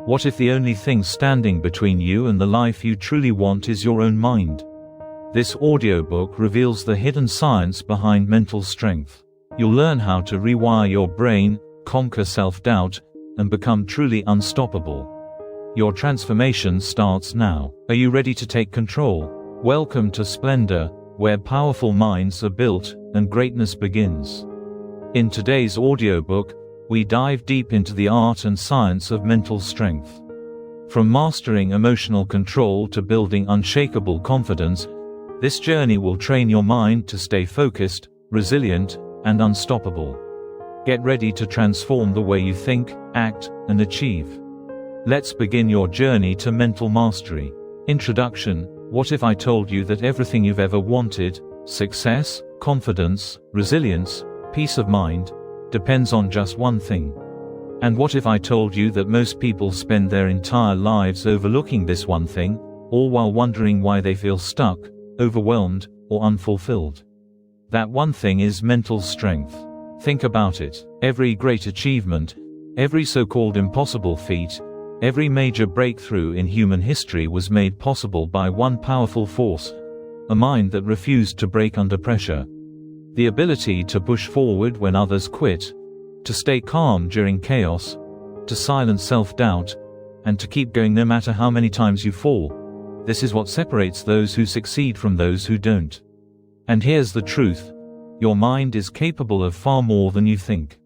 What if the only thing standing between you and the life you truly want is your own mind? This audiobook reveals the hidden science behind mental strength. You'll learn how to rewire your brain, conquer self-doubt, and become truly unstoppable. Your transformation starts now. Are you ready to take control? Welcome to Splendor, where powerful minds are built and greatness begins. In today's audiobook, we dive deep into the art and science of mental strength. From mastering emotional control to building unshakable confidence, this journey will train your mind to stay focused, resilient, and unstoppable. Get ready to transform the way you think, act, and achieve. Let's begin your journey to mental mastery. Introduction. What if I told you that everything you've ever wanted, success, confidence, resilience, peace of mind, depends on just one thing? And what if I told you that most people spend their entire lives overlooking this one thing, all while wondering why they feel stuck, overwhelmed, or unfulfilled? That one thing is mental strength. Think about it. Every great achievement, every so-called impossible feat, every major breakthrough in human history was made possible by one powerful force: a mind that refused to break under pressure. The ability to push forward when others quit, to stay calm during chaos, to silence self-doubt, and to keep going no matter how many times you fall. This is what separates those who succeed from those who don't. And here's the truth: your mind is capable of far more than you think.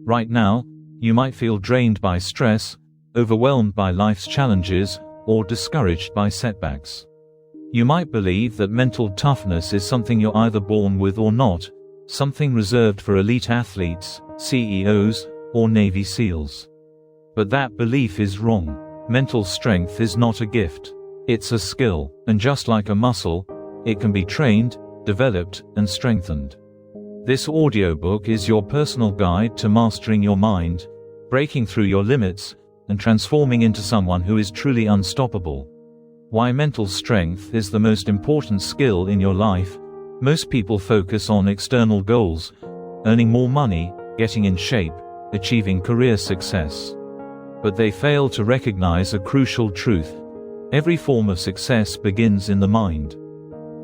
Right now, you might feel drained by stress, overwhelmed by life's challenges, or discouraged by setbacks. You might believe that mental toughness is something you're either born with or not, something reserved for elite athletes, CEOs, or Navy SEALs. But that belief is wrong. Mental strength is not a gift. It's a skill, and just like a muscle, it can be trained, developed, and strengthened. This audiobook is your personal guide to mastering your mind, breaking through your limits, and transforming into someone who is truly unstoppable. Why mental strength is the most important skill in your life. Most people focus on external goals: earning more money, getting in shape, achieving career success. But they fail to recognize a crucial truth: every form of success begins in the mind.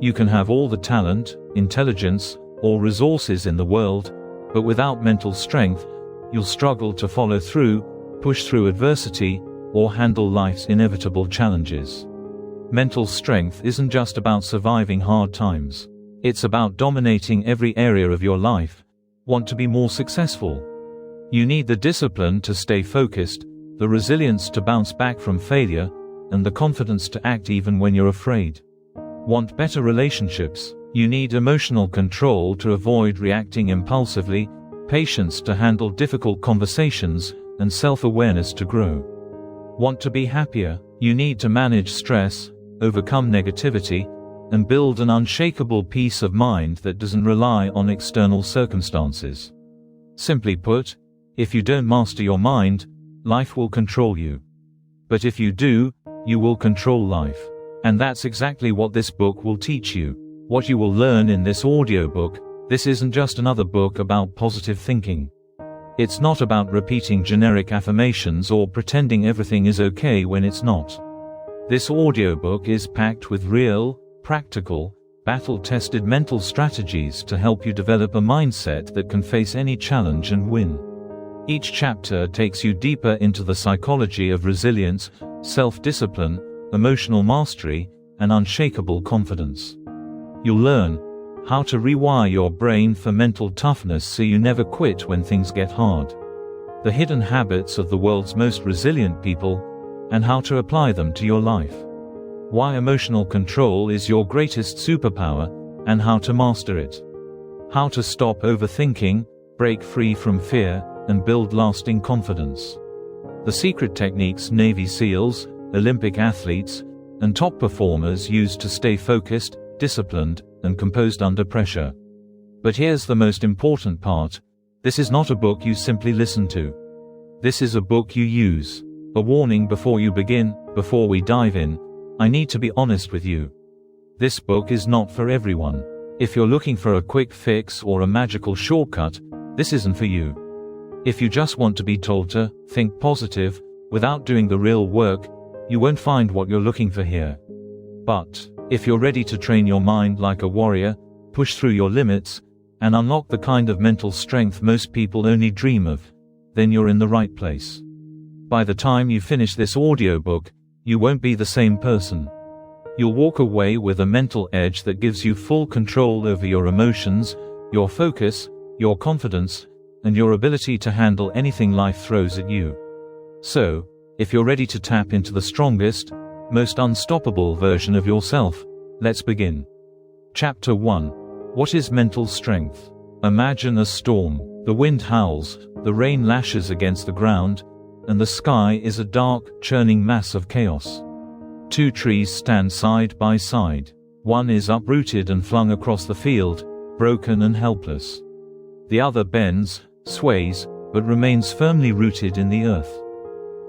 You can have all the talent, intelligence, or resources in the world, but without mental strength, you'll struggle to follow through, push through adversity, or handle life's inevitable challenges. Mental strength isn't just about surviving hard times. It's about dominating every area of your life. Want to be more successful? You need the discipline to stay focused, the resilience to bounce back from failure, and the confidence to act even when you're afraid. Want better relationships? You need emotional control to avoid reacting impulsively, patience to handle difficult conversations, and self-awareness to grow. Want to be happier? You need to manage stress, overcome negativity, and build an unshakable peace of mind that doesn't rely on external circumstances. Simply put, if you don't master your mind, life will control you. But if you do, you will control life. And that's exactly what this book will teach you. What you will learn in this audiobook. This isn't just another book about positive thinking. It's not about repeating generic affirmations or pretending everything is okay when it's not. This audiobook is packed with real, practical, battle-tested mental strategies to help you develop a mindset that can face any challenge and win. Each chapter takes you deeper into the psychology of resilience, self-discipline, emotional mastery, and unshakable confidence. You'll learn how to rewire your brain for mental toughness so you never quit when things get hard, the hidden habits of the world's most resilient people, and how to apply them to your life. Why emotional control is your greatest superpower, and how to master it. How to stop overthinking, break free from fear, and build lasting confidence. The secret techniques Navy SEALs, Olympic athletes, and top performers use to stay focused, disciplined, and composed under pressure. But here's the most important part: this is not a book you simply listen to. This is a book you use. A warning before you begin: before we dive in, I need to be honest with you. This book is not for everyone. If you're looking for a quick fix or a magical shortcut, this isn't for you. If you just want to be told to think positive, Without doing the real work, you won't find what you're looking for here. But if you're ready to train your mind like a warrior, push through your limits, and unlock the kind of mental strength most people only dream of, then you're in the right place. By the time you finish this audiobook, you won't be the same person. You'll walk away with a mental edge that gives you full control over your emotions, your focus, your confidence, and your ability to handle anything life throws at you. So, if you're ready to tap into the strongest, most unstoppable version of yourself, let's begin. Chapter 1. What is mental strength? Imagine a storm. The wind howls, the rain lashes against the ground, and the sky is a dark, churning mass of chaos. Two trees stand side by side. One is uprooted and flung across the field, broken and helpless. The other bends, sways, but remains firmly rooted in the earth.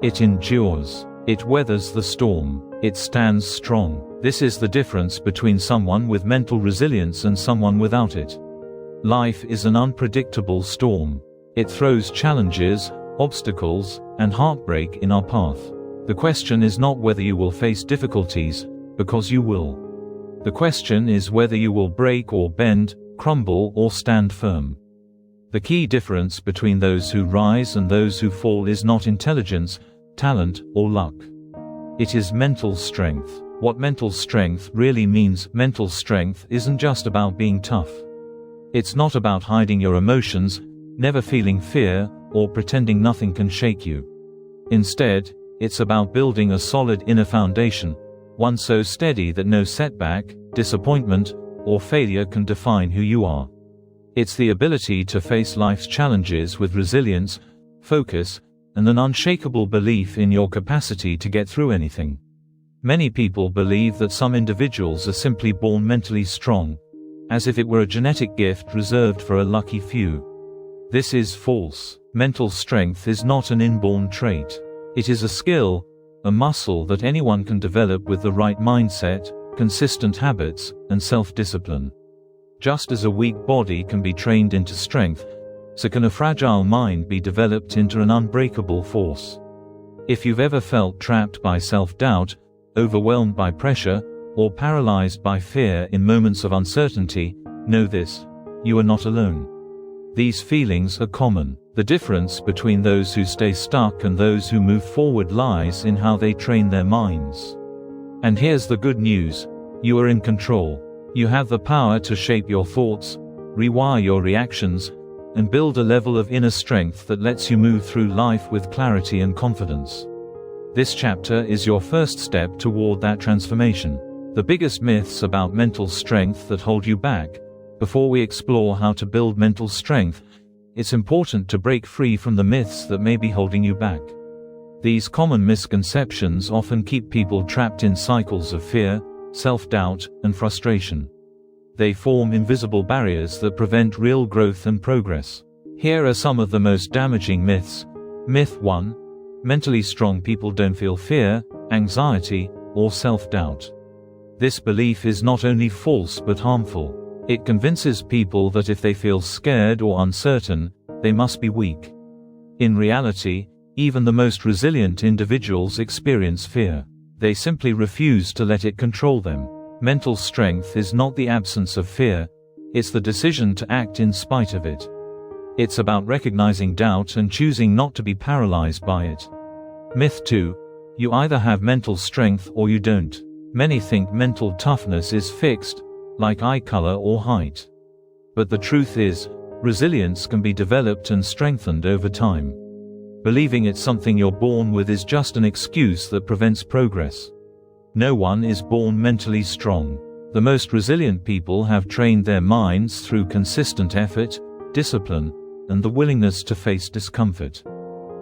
It endures. It weathers the storm. It stands strong. This is the difference between someone with mental resilience and someone without it. Life is an unpredictable storm. It throws challenges, obstacles, and heartbreak in our path. The question is not whether you will face difficulties, because you will. The question is whether you will break or bend, crumble or stand firm. The key difference between those who rise and those who fall is not intelligence, talent, or luck. It is mental strength. What mental strength really means: mental strength isn't just about being tough. It's not about hiding your emotions, never feeling fear, or pretending nothing can shake you. Instead, it's about building a solid inner foundation, one so steady that no setback, disappointment, or failure can define who you are. It's the ability to face life's challenges with resilience, focus, and an unshakable belief in your capacity to get through anything. Many people believe that some individuals are simply born mentally strong, as if it were a genetic gift reserved for a lucky few. This is false. Mental strength is not an inborn trait. It is a skill, a muscle that anyone can develop with the right mindset, consistent habits, and self-discipline. Just as a weak body can be trained into strength, so can a fragile mind be developed into an unbreakable force. If you've ever felt trapped by self-doubt, overwhelmed by pressure, or paralyzed by fear in moments of uncertainty, know this: you are not alone. These feelings are common. The difference between those who stay stuck and those who move forward lies in how they train their minds. And here's the good news: you are in control. You have the power to shape your thoughts, rewire your reactions, and build a level of inner strength that lets you move through life with clarity and confidence. This chapter is your first step toward that transformation. The biggest myths about mental strength that hold you back. Before we explore how to build mental strength, it's important to break free from the myths that may be holding you back. These common misconceptions often keep people trapped in cycles of fear, self-doubt, and frustration. They form invisible barriers that prevent real growth and progress. Here are some of the most damaging myths. Myth 1. Mentally strong people don't feel fear, anxiety, or self-doubt. This belief is not only false but harmful. It convinces people that if they feel scared or uncertain, they must be weak. In reality, even the most resilient individuals experience fear. They simply refuse to let it control them. Mental strength is not the absence of fear, it's the decision to act in spite of it. It's about recognizing doubt and choosing not to be paralyzed by it. Myth 2. You either have mental strength or you don't. Many think mental toughness is fixed, like eye color or height. But the truth is, resilience can be developed and strengthened over time. Believing it's something you're born with is just an excuse that prevents progress. No one is born mentally strong. The most resilient people have trained their minds through consistent effort, discipline, and the willingness to face discomfort.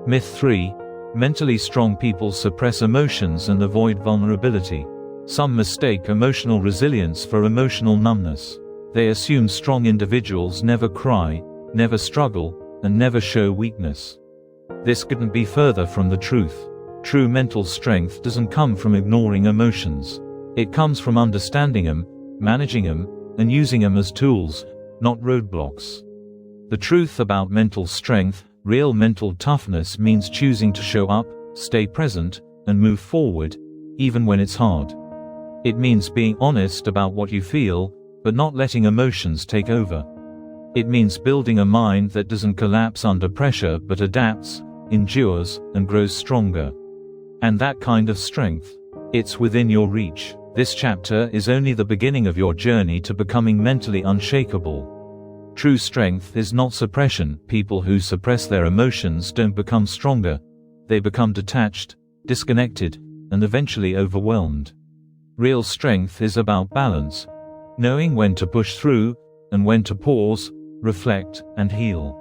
Myth 3. Mentally strong people suppress emotions and avoid vulnerability. Some mistake emotional resilience for emotional numbness. They assume strong individuals never cry, never struggle, and never show weakness. This couldn't be further from the truth. True mental strength doesn't come from ignoring emotions. It comes from understanding them, managing them, and using them as tools, not roadblocks. The truth about mental strength: real mental toughness means choosing to show up, stay present, and move forward, even when it's hard. It means being honest about what you feel, but not letting emotions take over. It means building a mind that doesn't collapse under pressure but adapts, endures, and grows stronger. And that kind of strength, it's within your reach. This chapter is only the beginning of your journey to becoming mentally unshakable. True strength is not suppression. People who suppress their emotions don't become stronger. They become detached, disconnected, and eventually overwhelmed. Real strength is about balance, knowing when to push through, and when to pause, reflect, and heal.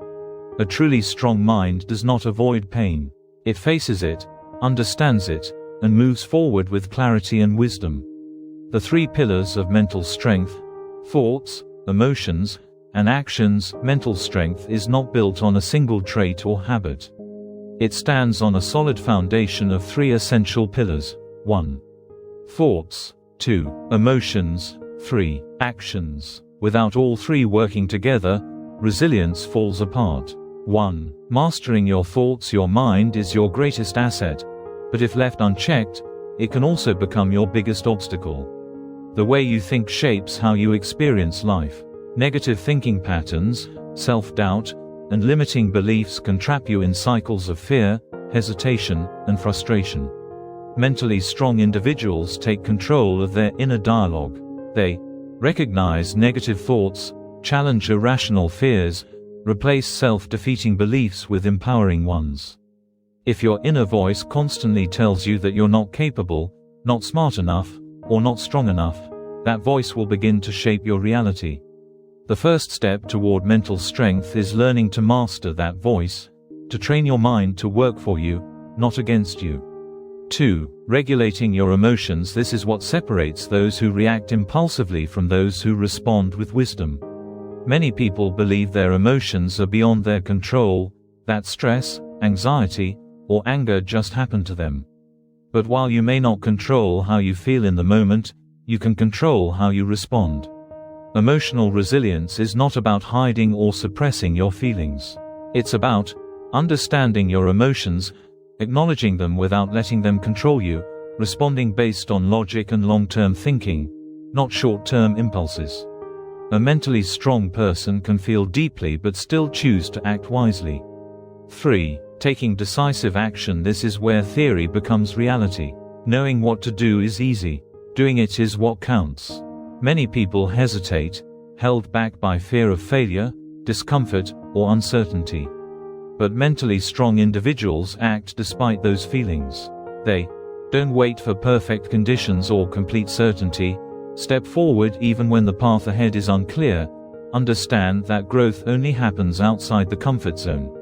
A truly strong mind does not avoid pain. It faces it, understands it, and moves forward with clarity and wisdom. The three pillars of mental strength: thoughts, emotions, and actions. Mental strength is not built on a single trait or habit. It stands on a solid foundation of three essential pillars: 1. Thoughts. 2. Emotions. 3. Actions. Without all three working together, resilience falls apart. 1. Mastering your thoughts. Your mind is your greatest asset, but if left unchecked, it can also become your biggest obstacle. The way you think shapes how you experience life. Negative thinking patterns, self-doubt, and limiting beliefs can trap you in cycles of fear, hesitation, and frustration. Mentally strong individuals take control of their inner dialogue. They recognize negative thoughts, challenge irrational fears, replace self-defeating beliefs with empowering ones. If your inner voice constantly tells you that you're not capable, not smart enough, or not strong enough, that voice will begin to shape your reality. The first step toward mental strength is learning to master that voice, to train your mind to work for you, not against you. 2. Regulating your emotions. This is what separates those who react impulsively from those who respond with wisdom. Many people believe their emotions are beyond their control, that stress, anxiety, or anger just happen to them. But while you may not control how you feel in the moment, you can control how you respond. Emotional resilience is not about hiding or suppressing your feelings. It's about understanding your emotions, acknowledging them without letting them control you, responding based on logic and long-term thinking, not short-term impulses. A mentally strong person can feel deeply but still choose to act wisely. 3. Taking decisive action. This is where theory becomes reality. Knowing what to do is easy. Doing it is what counts. Many people hesitate, held back by fear of failure, discomfort, or uncertainty. But mentally strong individuals act despite those feelings. They don't wait for perfect conditions or complete certainty, step forward even when the path ahead is unclear, understand that growth only happens outside the comfort zone.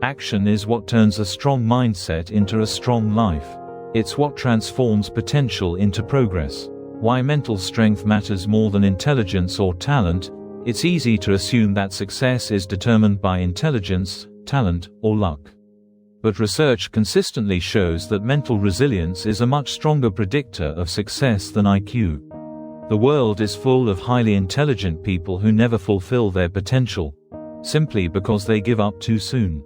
Action is what turns a strong mindset into a strong life. It's what transforms potential into progress. Why mental strength matters more than intelligence or talent. It's easy to assume that success is determined by intelligence, talent, or luck. But research consistently shows that mental resilience is a much stronger predictor of success than IQ. The world is full of highly intelligent people who never fulfill their potential, simply because they give up too soon.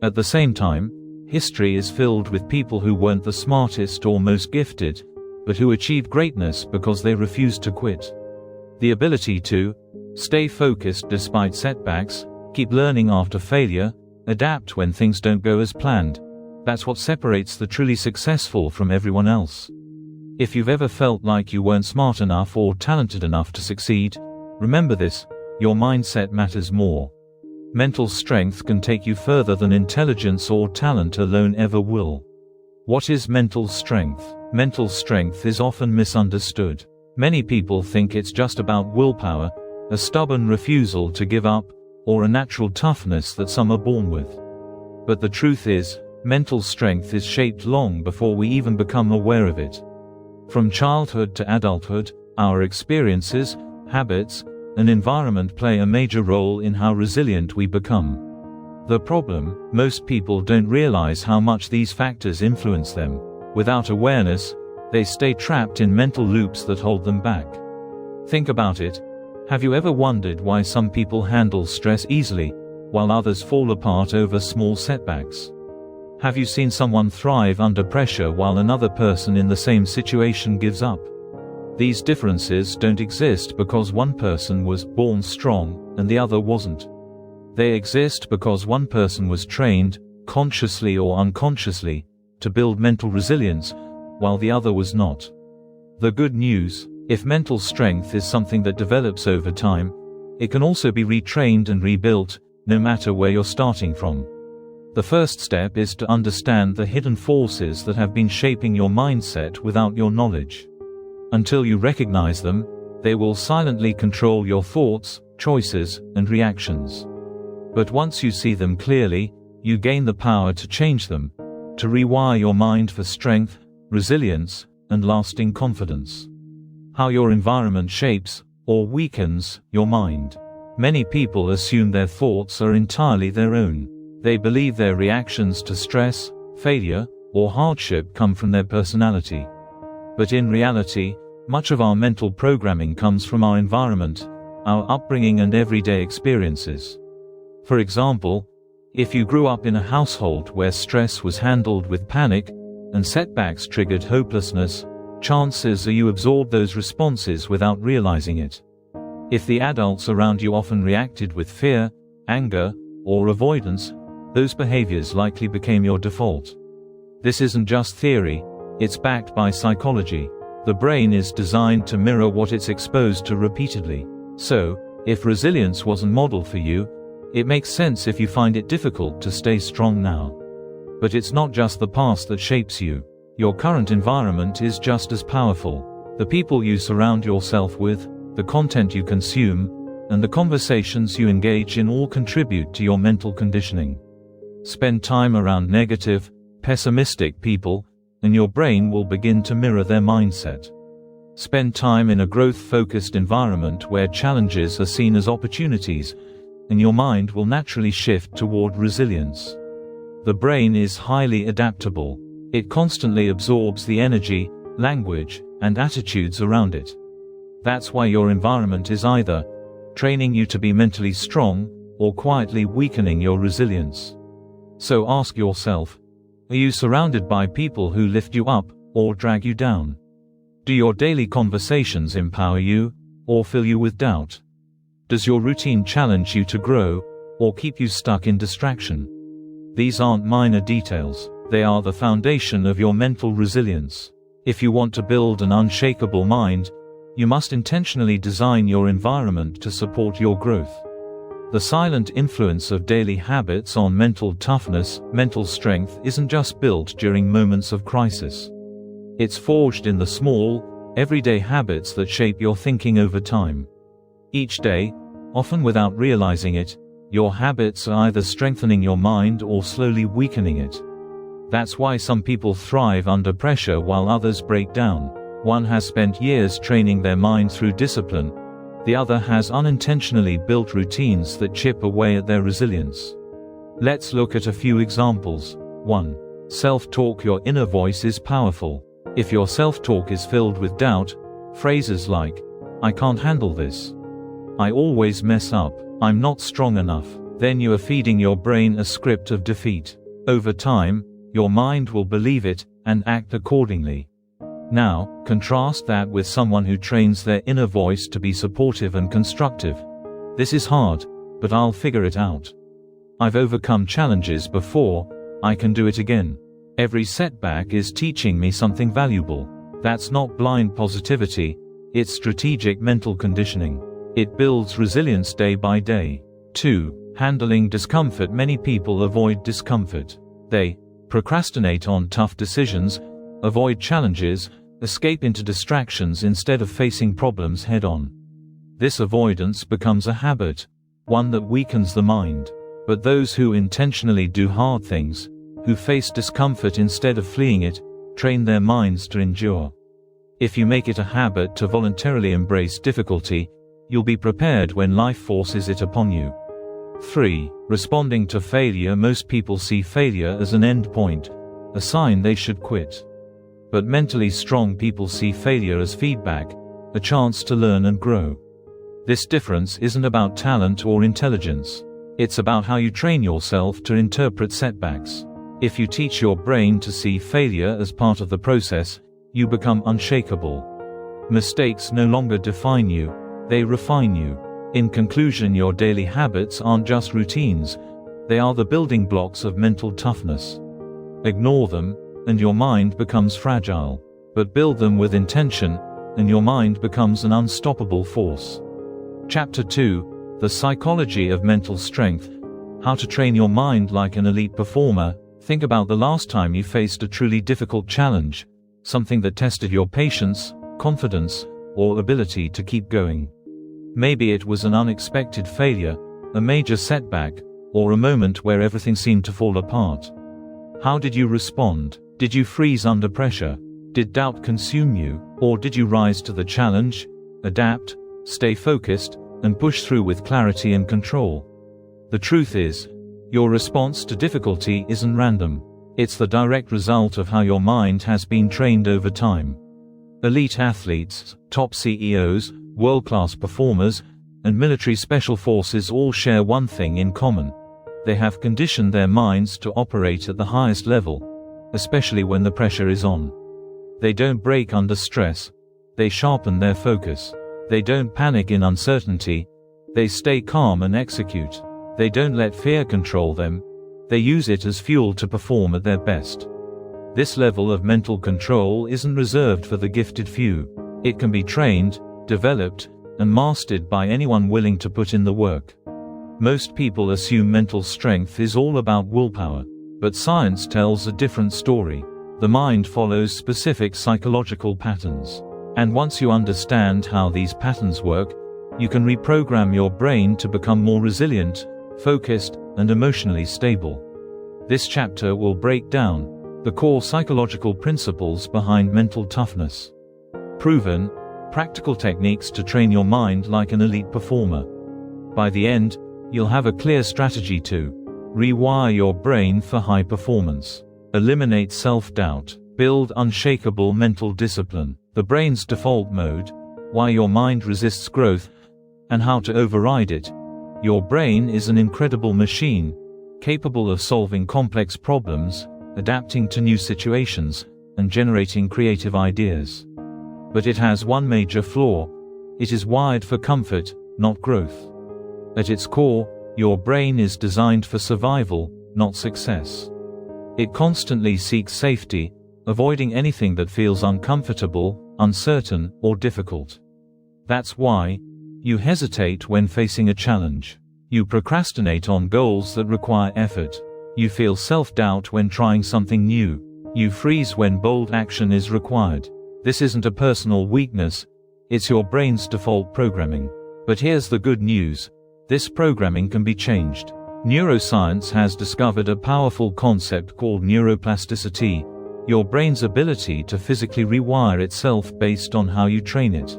At the same time, history is filled with people who weren't the smartest or most gifted, but who achieved greatness because they refused to quit. The ability to stay focused despite setbacks, keep learning after failure, adapt when things don't go as planned, that's what separates the truly successful from everyone else. If you've ever felt like you weren't smart enough or talented enough to succeed, remember this: your mindset matters more. Mental strength can take you further than intelligence or talent alone ever will. What is mental strength? Mental strength is often misunderstood. Many people think it's just about willpower, a stubborn refusal to give up, or a natural toughness that some are born with. But the truth is, mental strength is shaped long before we even become aware of it. From childhood to adulthood, our experiences, habits, and environment play a major role in how resilient we become. The problem: most people don't realize how much these factors influence them. Without awareness, they stay trapped in mental loops that hold them back. Think about it. Have you ever wondered why some people handle stress easily, while others fall apart over small setbacks? Have you seen someone thrive under pressure while another person in the same situation gives up? These differences don't exist because one person was born strong and the other wasn't. They exist because one person was trained, consciously or unconsciously, to build mental resilience, while the other was not. The good news: if mental strength is something that develops over time, it can also be retrained and rebuilt, no matter where you're starting from. The first step is to understand the hidden forces that have been shaping your mindset without your knowledge. Until you recognize them, they will silently control your thoughts, choices, and reactions. But once you see them clearly, you gain the power to change them, to rewire your mind for strength, resilience, and lasting confidence. How your environment shapes, or weakens, your mind. Many people assume their thoughts are entirely their own. They believe their reactions to stress, failure, or hardship come from their personality. But in reality, much of our mental programming comes from our environment, our upbringing and everyday experiences. For example, if you grew up in a household where stress was handled with panic, and setbacks triggered hopelessness, chances are you absorbed those responses without realizing it. If the adults around you often reacted with fear, anger, or avoidance, those behaviors likely became your default. This isn't just theory, it's backed by psychology. The brain is designed to mirror what it's exposed to repeatedly. So, if resilience wasn't modeled for you, it makes sense if you find it difficult to stay strong now. But it's not just the past that shapes you. Your current environment is just as powerful. The people you surround yourself with, the content you consume, and the conversations you engage in all contribute to your mental conditioning. Spend time around negative, pessimistic people, and your brain will begin to mirror their mindset. Spend time in a growth-focused environment where challenges are seen as opportunities, and your mind will naturally shift toward resilience. The brain is highly adaptable. It constantly absorbs the energy, language, and attitudes around it. That's why your environment is either training you to be mentally strong, or quietly weakening your resilience. So ask yourself, are you surrounded by people who lift you up, or drag you down? Do your daily conversations empower you, or fill you with doubt? Does your routine challenge you to grow, or keep you stuck in distraction? These aren't minor details, they are the foundation of your mental resilience. If you want to build an unshakable mind, you must intentionally design your environment to support your growth. The silent influence of daily habits on mental toughness, mental strength isn't just built during moments of crisis. It's forged in the small, everyday habits that shape your thinking over time. Each day, often without realizing it, your habits are either strengthening your mind or slowly weakening it. That's why some people thrive under pressure while others break down. One has spent years training their mind through discipline, the other has unintentionally built routines that chip away at their resilience. Let's look at a few examples. 1. Self-talk. Your inner voice is powerful. If your self-talk is filled with doubt, phrases like, "I can't handle this," "I always mess up," "I'm not strong enough," then you are feeding your brain a script of defeat. Over time, your mind will believe it, and act accordingly. Now, contrast that with someone who trains their inner voice to be supportive and constructive. "This is hard, but I'll figure it out. I've overcome challenges before, I can do it again. Every setback is teaching me something valuable." That's not blind positivity, it's strategic mental conditioning. It builds resilience day by day. 2. Handling discomfort. Many people avoid discomfort. They procrastinate on tough decisions, avoid challenges, escape into distractions instead of facing problems head-on. This avoidance becomes a habit, one that weakens the mind. But those who intentionally do hard things, who face discomfort instead of fleeing it, train their minds to endure. If you make it a habit to voluntarily embrace difficulty, you'll be prepared when life forces it upon you. 3. Responding to failure. Most people see failure as an end point, a sign they should quit. But mentally strong people see failure as feedback, a chance to learn and grow. This difference isn't about talent or intelligence. It's about how you train yourself to interpret setbacks. If you teach your brain to see failure as part of the process, you become unshakable. Mistakes no longer define you, they refine you. In conclusion, your daily habits aren't just routines, they are the building blocks of mental toughness. Ignore them, and your mind becomes fragile. But build them with intention, and your mind becomes an unstoppable force. Chapter 2: The Psychology of Mental Strength. How to train your mind like an elite performer. Think about the last time you faced a truly difficult challenge, something that tested your patience, confidence, or ability to keep going. Maybe it was an unexpected failure, a major setback, or a moment where everything seemed to fall apart. How did you respond? Did you freeze under pressure? Did doubt consume you, or did you rise to the challenge, adapt, stay focused, and push through with clarity and control? The truth is, your response to difficulty isn't random. It's the direct result of how your mind has been trained over time. Elite athletes, top CEOs, world-class performers, and military special forces all share one thing in common. They have conditioned their minds to operate at the highest level, especially when the pressure is on. They don't break under stress. They sharpen their focus. They don't panic in uncertainty. They stay calm and execute. They don't let fear control them. They use it as fuel to perform at their best. This level of mental control isn't reserved for the gifted few. It can be trained, developed, and mastered by anyone willing to put in the work. Most people assume mental strength is all about willpower, but science tells a different story. The mind follows specific psychological patterns. And once you understand how these patterns work, you can reprogram your brain to become more resilient, focused, and emotionally stable. This chapter will break down the core psychological principles behind mental toughness. Proven, practical techniques to train your mind like an elite performer. By the end, you'll have a clear strategy to rewire your brain for high performance, eliminate self-doubt, build unshakable mental discipline, the brain's default mode, why your mind resists growth, and how to override it. Your brain is an incredible machine, capable of solving complex problems, adapting to new situations, and generating creative ideas. But it has one major flaw: it is wired for comfort, not growth. At its core, your brain is designed for survival, not success. It constantly seeks safety, avoiding anything that feels uncomfortable, uncertain, or difficult. That's why you hesitate when facing a challenge. You procrastinate on goals that require effort. You feel self-doubt when trying something new. You freeze when bold action is required. This isn't a personal weakness, it's your brain's default programming. But here's the good news: this programming can be changed. Neuroscience has discovered a powerful concept called neuroplasticity, your brain's ability to physically rewire itself based on how you train it.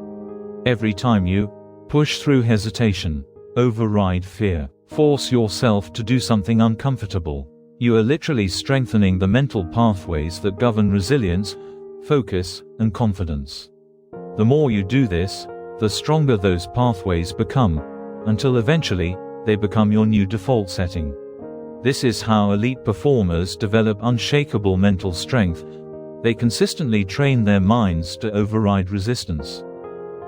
Every time you push through hesitation, override fear, force yourself to do something uncomfortable, you are literally strengthening the mental pathways that govern resilience, focus, and confidence. The more you do this, the stronger those pathways become, until eventually, they become your new default setting. This is how elite performers develop unshakable mental strength. They consistently train their minds to override resistance.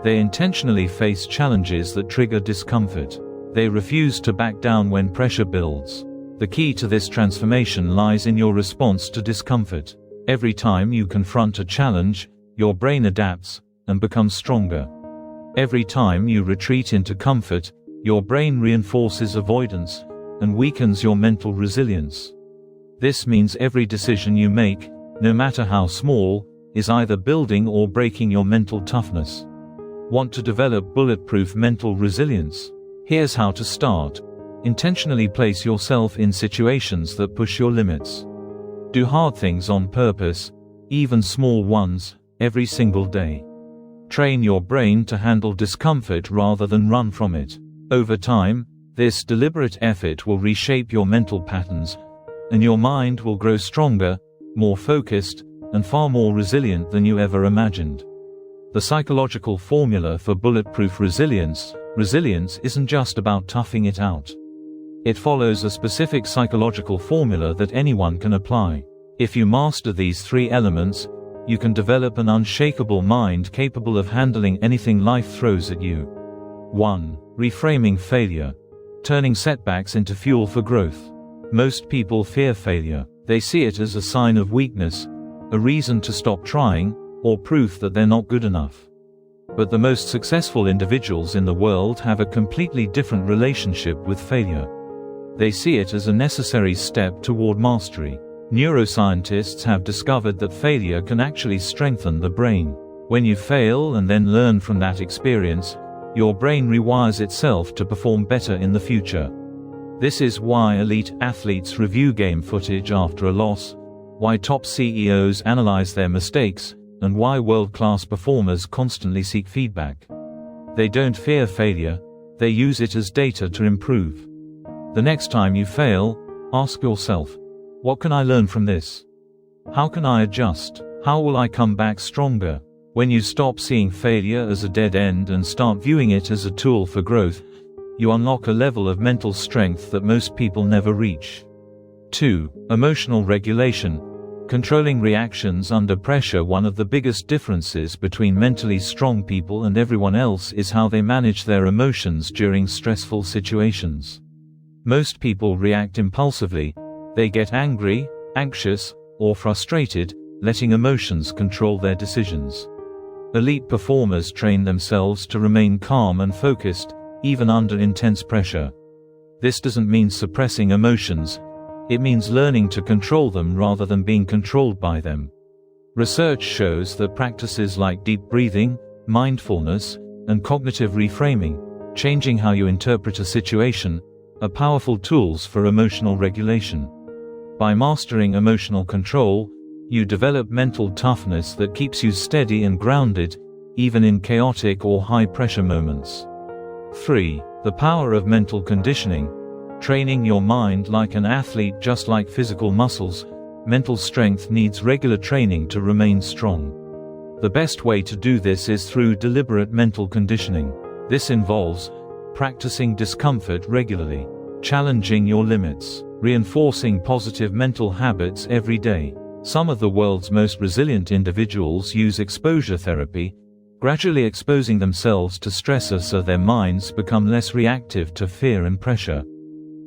They intentionally face challenges that trigger discomfort. They refuse to back down when pressure builds. The key to this transformation lies in your response to discomfort. Every time you confront a challenge, your brain adapts and becomes stronger. Every time you retreat into comfort, your brain reinforces avoidance and weakens your mental resilience. This means every decision you make, no matter how small, is either building or breaking your mental toughness. Want to develop bulletproof mental resilience? Here's how to start. Intentionally place yourself in situations that push your limits. Do hard things on purpose, even small ones, every single day. Train your brain to handle discomfort rather than run from it. Over time, this deliberate effort will reshape your mental patterns, and your mind will grow stronger, more focused, and far more resilient than you ever imagined. The psychological formula for bulletproof resilience isn't just about toughing it out. It follows a specific psychological formula that anyone can apply. If you master these 3 elements, you can develop an unshakable mind capable of handling anything life throws at you. 1. Reframing failure. Turning setbacks into fuel for growth. Most people fear failure. They see it as a sign of weakness, a reason to stop trying, or proof that they're not good enough. But the most successful individuals in the world have a completely different relationship with failure. They see it as a necessary step toward mastery. Neuroscientists have discovered that failure can actually strengthen the brain. When you fail and then learn from that experience, your brain rewires itself to perform better in the future. This is why elite athletes review game footage after a loss, why top CEOs analyze their mistakes, and why world-class performers constantly seek feedback. They don't fear failure, they use it as data to improve. The next time you fail, ask yourself, what can I learn from this? How can I adjust? How will I come back stronger? When you stop seeing failure as a dead end and start viewing it as a tool for growth, you unlock a level of mental strength that most people never reach. 2. Emotional regulation. Controlling reactions under pressure. One of the biggest differences between mentally strong people and everyone else is how they manage their emotions during stressful situations. Most people react impulsively. They get angry, anxious, or frustrated, letting emotions control their decisions. Elite performers train themselves to remain calm and focused, even under intense pressure. This doesn't mean suppressing emotions, it means learning to control them rather than being controlled by them. Research shows that practices like deep breathing, mindfulness, and cognitive reframing, changing how you interpret a situation, are powerful tools for emotional regulation. By mastering emotional control, you develop mental toughness that keeps you steady and grounded, even in chaotic or high-pressure moments. 3. The power of mental conditioning. Training your mind like an athlete. Just like physical muscles, mental strength needs regular training to remain strong. The best way to do this is through deliberate mental conditioning. This involves practicing discomfort regularly, challenging your limits, reinforcing positive mental habits every day. Some of the world's most resilient individuals use exposure therapy, gradually exposing themselves to stressors so their minds become less reactive to fear and pressure.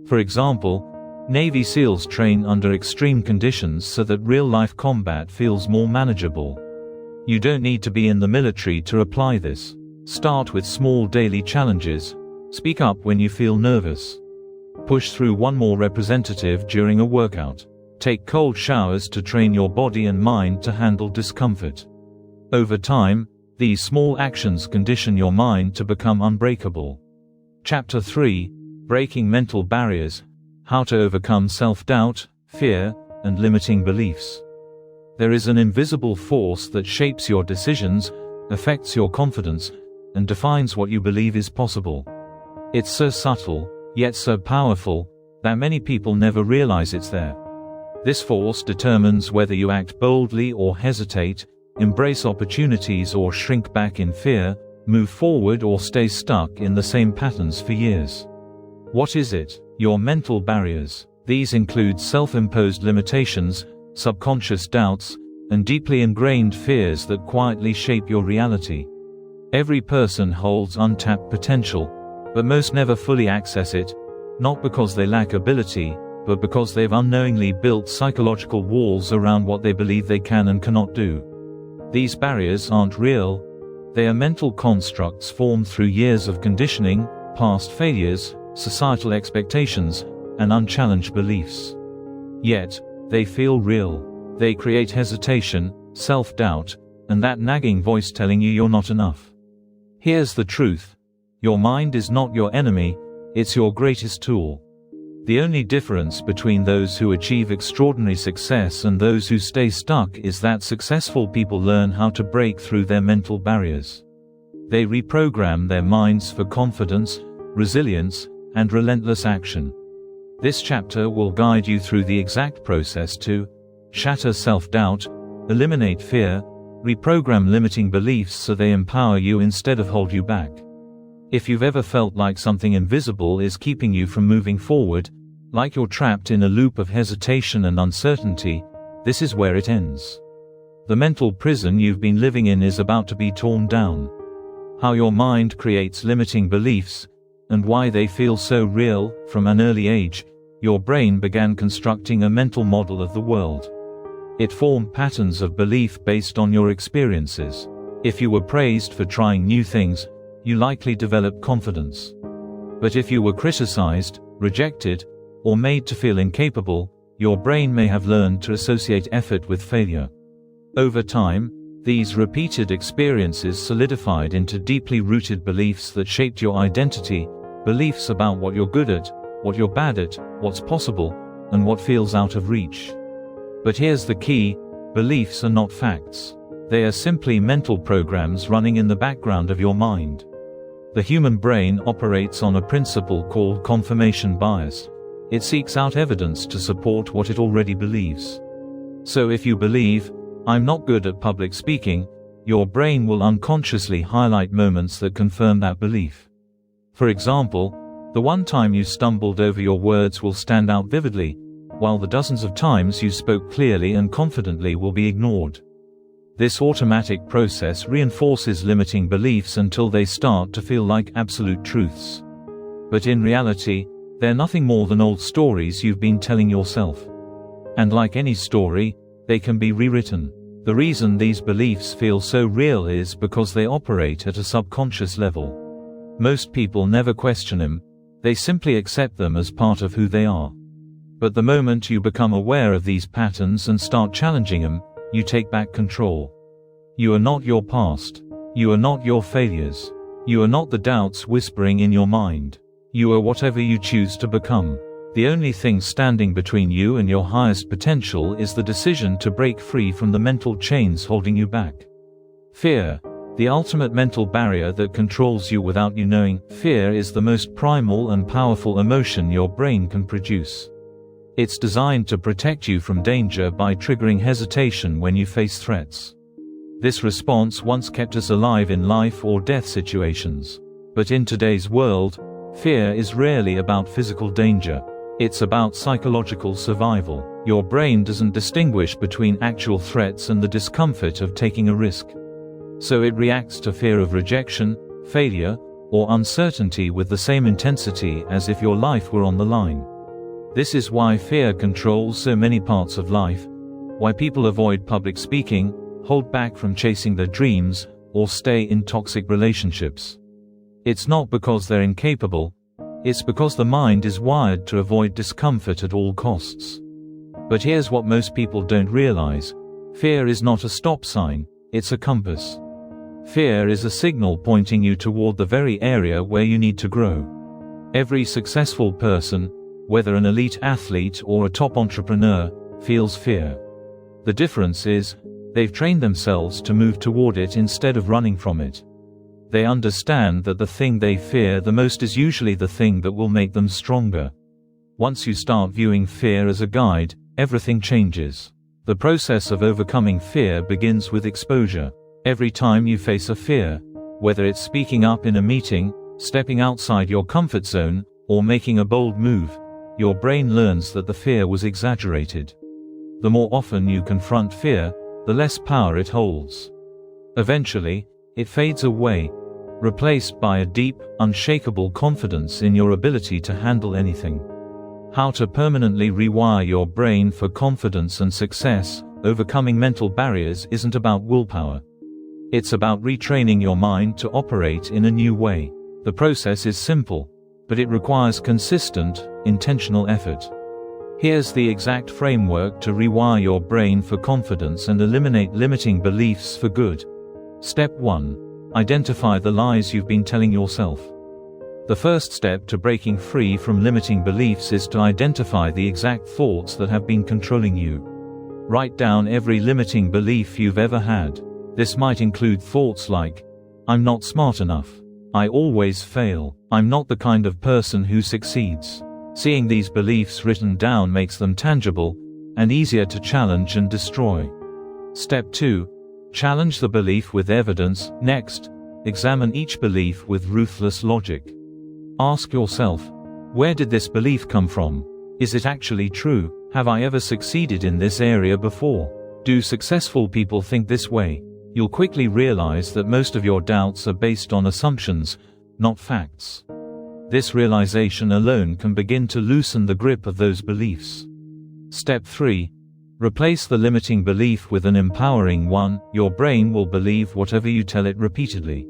For example, Navy SEALs train under extreme conditions so that real-life combat feels more manageable. You don't need to be in the military to apply this. Start with small daily challenges. Speak up when you feel nervous. Push through one more representative during a workout. Take cold showers to train your body and mind to handle discomfort. Over time, these small actions condition your mind to become unbreakable. Chapter 3: Breaking Mental Barriers. How to overcome self-doubt, fear, and limiting beliefs. There is an invisible force that shapes your decisions, affects your confidence, and defines what you believe is possible. It's so subtle, yet so powerful, that many people never realize it's there. This force determines whether you act boldly or hesitate, embrace opportunities or shrink back in fear, move forward or stay stuck in the same patterns for years. What is it? Your mental barriers. These include self-imposed limitations, subconscious doubts, and deeply ingrained fears that quietly shape your reality. Every person holds untapped potential, but most never fully access it, not because they lack ability, but because they've unknowingly built psychological walls around what they believe they can and cannot do. These barriers aren't real, they are mental constructs formed through years of conditioning, past failures, societal expectations, and unchallenged beliefs. Yet, they feel real. They create hesitation, self-doubt, and that nagging voice telling you you're not enough. Here's the truth. Your mind is not your enemy, it's your greatest tool. The only difference between those who achieve extraordinary success and those who stay stuck is that successful people learn how to break through their mental barriers. They reprogram their minds for confidence, resilience, and relentless action. This chapter will guide you through the exact process to shatter self-doubt, eliminate fear, reprogram limiting beliefs so they empower you instead of hold you back. If you've ever felt like something invisible is keeping you from moving forward, like you're trapped in a loop of hesitation and uncertainty, this is where it ends. The mental prison you've been living in is about to be torn down. How your mind creates limiting beliefs, and why they feel so real. From an early age, your brain began constructing a mental model of the world. It formed patterns of belief based on your experiences. If you were praised for trying new things, you likely developed confidence. But if you were criticized, rejected, or made to feel incapable, your brain may have learned to associate effort with failure. Over time, these repeated experiences solidified into deeply rooted beliefs that shaped your identity, beliefs about what you're good at, what you're bad at, what's possible, and what feels out of reach. But here's the key: beliefs are not facts. They are simply mental programs running in the background of your mind. The human brain operates on a principle called confirmation bias. It seeks out evidence to support what it already believes. So if you believe, "I'm not good at public speaking," your brain will unconsciously highlight moments that confirm that belief. For example, the one time you stumbled over your words will stand out vividly, while the dozens of times you spoke clearly and confidently will be ignored. This automatic process reinforces limiting beliefs until they start to feel like absolute truths. But in reality, they're nothing more than old stories you've been telling yourself. And like any story, they can be rewritten. The reason these beliefs feel so real is because they operate at a subconscious level. Most people never question them, they simply accept them as part of who they are. But the moment you become aware of these patterns and start challenging them, you take back control. You are not your past. You are not your failures. You are not the doubts whispering in your mind. You are whatever you choose to become. The only thing standing between you and your highest potential is the decision to break free from the mental chains holding you back. Fear, the ultimate mental barrier that controls you without you knowing. Fear is the most primal and powerful emotion your brain can produce. It's designed to protect you from danger by triggering hesitation when you face threats. This response once kept us alive in life or death situations. But in today's world, fear is rarely about physical danger. It's about psychological survival. Your brain doesn't distinguish between actual threats and the discomfort of taking a risk. So it reacts to fear of rejection, failure, or uncertainty with the same intensity as if your life were on the line. This is why fear controls so many parts of life, why people avoid public speaking, hold back from chasing their dreams, or stay in toxic relationships. It's not because they're incapable, it's because the mind is wired to avoid discomfort at all costs. But here's what most people don't realize: fear is not a stop sign, it's a compass. Fear is a signal pointing you toward the very area where you need to grow. Every successful person, whether an elite athlete or a top entrepreneur, feels fear. The difference is, they've trained themselves to move toward it instead of running from it. They understand that the thing they fear the most is usually the thing that will make them stronger. Once you start viewing fear as a guide, everything changes. The process of overcoming fear begins with exposure. Every time you face a fear, whether it's speaking up in a meeting, stepping outside your comfort zone, or making a bold move, your brain learns that the fear was exaggerated. The more often you confront fear, the less power it holds. Eventually, it fades away, replaced by a deep, unshakable confidence in your ability to handle anything. How to permanently rewire your brain for confidence and success. Overcoming mental barriers isn't about willpower. It's about retraining your mind to operate in a new way. The process is simple, but it requires consistent, intentional effort. Here's the exact framework to rewire your brain for confidence and eliminate limiting beliefs for good. Step 1. Identify the lies you've been telling yourself. The first step to breaking free from limiting beliefs is to identify the exact thoughts that have been controlling you. Write down every limiting belief you've ever had. This might include thoughts like, "I'm not smart enough. I always fail. I'm not the kind of person who succeeds." Seeing these beliefs written down makes them tangible and easier to challenge and destroy. Step 2. Challenge the belief with evidence. Next, examine each belief with ruthless logic. Ask yourself, where did this belief come from? Is it actually true? Have I ever succeeded in this area before? Do successful people think this way? You'll quickly realize that most of your doubts are based on assumptions, not facts. This realization alone can begin to loosen the grip of those beliefs. Step 3. Replace the limiting belief with an empowering one. Your brain will believe whatever you tell it repeatedly.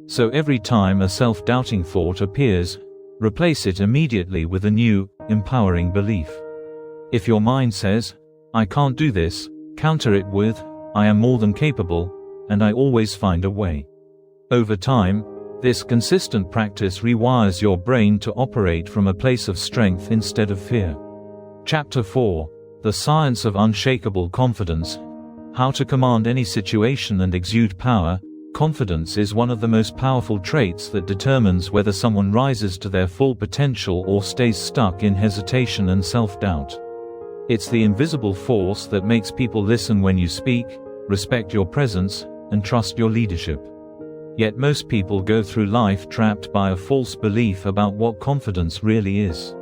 So every time a self-doubting thought appears, replace it immediately with a new, empowering belief. If your mind says, "I can't do this," counter it with, "I am more than capable, and I always find a way." Over time, this consistent practice rewires your brain to operate from a place of strength instead of fear. Chapter 4. The Science of Unshakable Confidence. How to command any situation and exude power. Confidence is one of the most powerful traits that determines whether someone rises to their full potential or stays stuck in hesitation and self-doubt. It's the invisible force that makes people listen when you speak, respect your presence, and trust your leadership. Yet most people go through life trapped by a false belief about what confidence really is.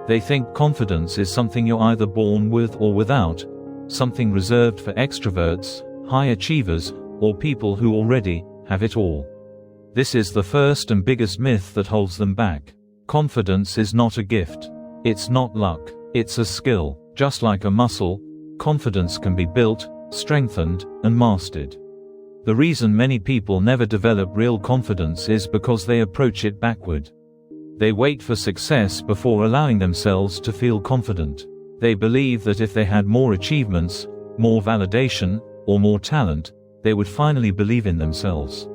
They think confidence is something you're either born with or without, something reserved for extroverts, high achievers, or people who already have it all. This is the first and biggest myth that holds them back. Confidence is not a gift. It's not luck. It's a skill. Just like a muscle, confidence can be built, strengthened, and mastered. The reason many people never develop real confidence is because they approach it backward. They wait for success before allowing themselves to feel confident. They believe that if they had more achievements, more validation, or more talent, they would finally believe in themselves.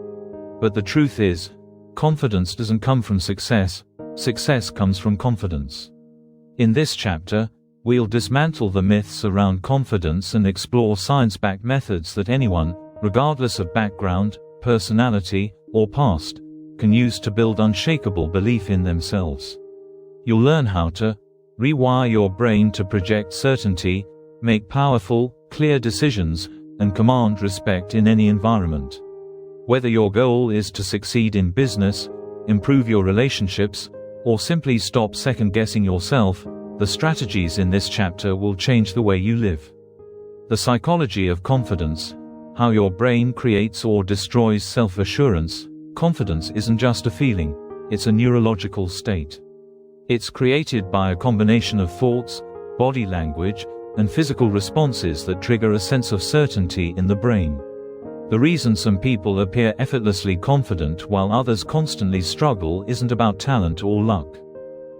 But the truth is, confidence doesn't come from success, success comes from confidence. In this chapter, we'll dismantle the myths around confidence and explore science-backed methods that anyone, regardless of background, personality, or past, can use to build unshakable belief in themselves. You'll learn how to rewire your brain to project certainty, make powerful, clear decisions, and command respect in any environment. Whether your goal is to succeed in business, improve your relationships, or simply stop second-guessing yourself, the strategies in this chapter will change the way you live. The psychology of confidence. How your brain creates or destroys self-assurance. Confidence isn't just a feeling, it's a neurological state. It's created by a combination of thoughts, body language, and physical responses that trigger a sense of certainty in the brain. The reason some people appear effortlessly confident while others constantly struggle isn't about talent or luck.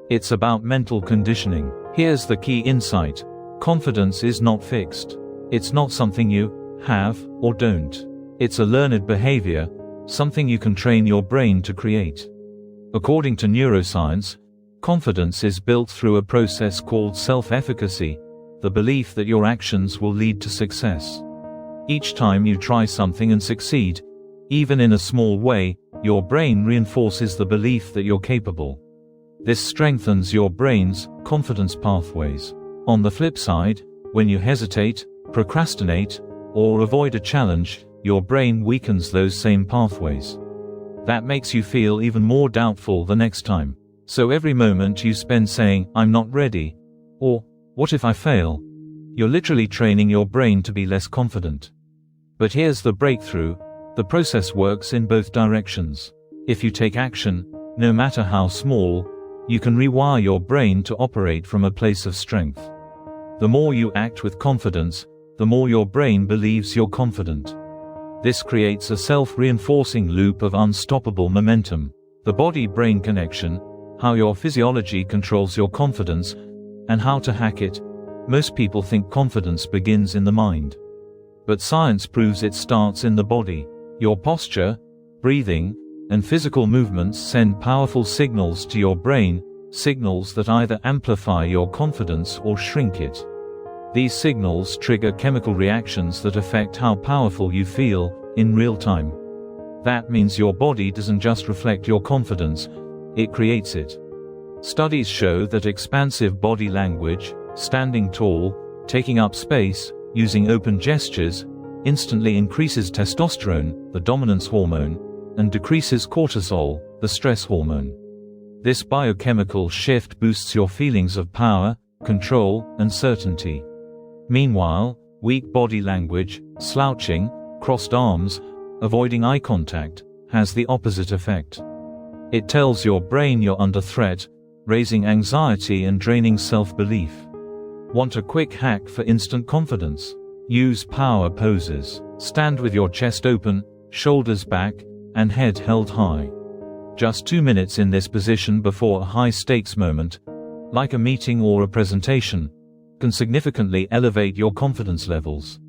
It's about mental conditioning. Here's the key insight. Confidence is not fixed. It's not something you have or don't. It's a learned behavior, something you can train your brain to create. According to neuroscience, confidence is built through a process called self-efficacy, the belief that your actions will lead to success. Each time you try something and succeed, even in a small way, your brain reinforces the belief that you're capable. This strengthens your brain's confidence pathways. On the flip side, when you hesitate, procrastinate, or avoid a challenge, your brain weakens those same pathways. That makes you feel even more doubtful the next time. So every moment you spend saying, "I'm not ready," or "what if I fail?" you're literally training your brain to be less confident. But here's the breakthrough. The process works in both directions. If you take action, no matter how small, you can rewire your brain to operate from a place of strength. The more you act with confidence, the more your brain believes you're confident. This creates a self-reinforcing loop of unstoppable momentum. The body-brain connection, how your physiology controls your confidence, and how to hack it. Most people think confidence begins in the mind. But science proves it starts in the body. Your posture, breathing, and physical movements send powerful signals to your brain, signals that either amplify your confidence or shrink it. These signals trigger chemical reactions that affect how powerful you feel, in real time. That means your body doesn't just reflect your confidence, it creates it. Studies show that expansive body language, standing tall, taking up space, using open gestures, instantly increases testosterone, the dominance hormone, and decreases cortisol, the stress hormone. This biochemical shift boosts your feelings of power, control, and certainty. Meanwhile, weak body language, slouching, crossed arms, avoiding eye contact, has the opposite effect. It tells your brain you're under threat, raising anxiety and draining self-belief. Want a quick hack for instant confidence? Use power poses. Stand with your chest open, shoulders back, and head held high. Just 2 minutes in this position before a high-stakes moment, like a meeting or a presentation, can significantly elevate your confidence levels.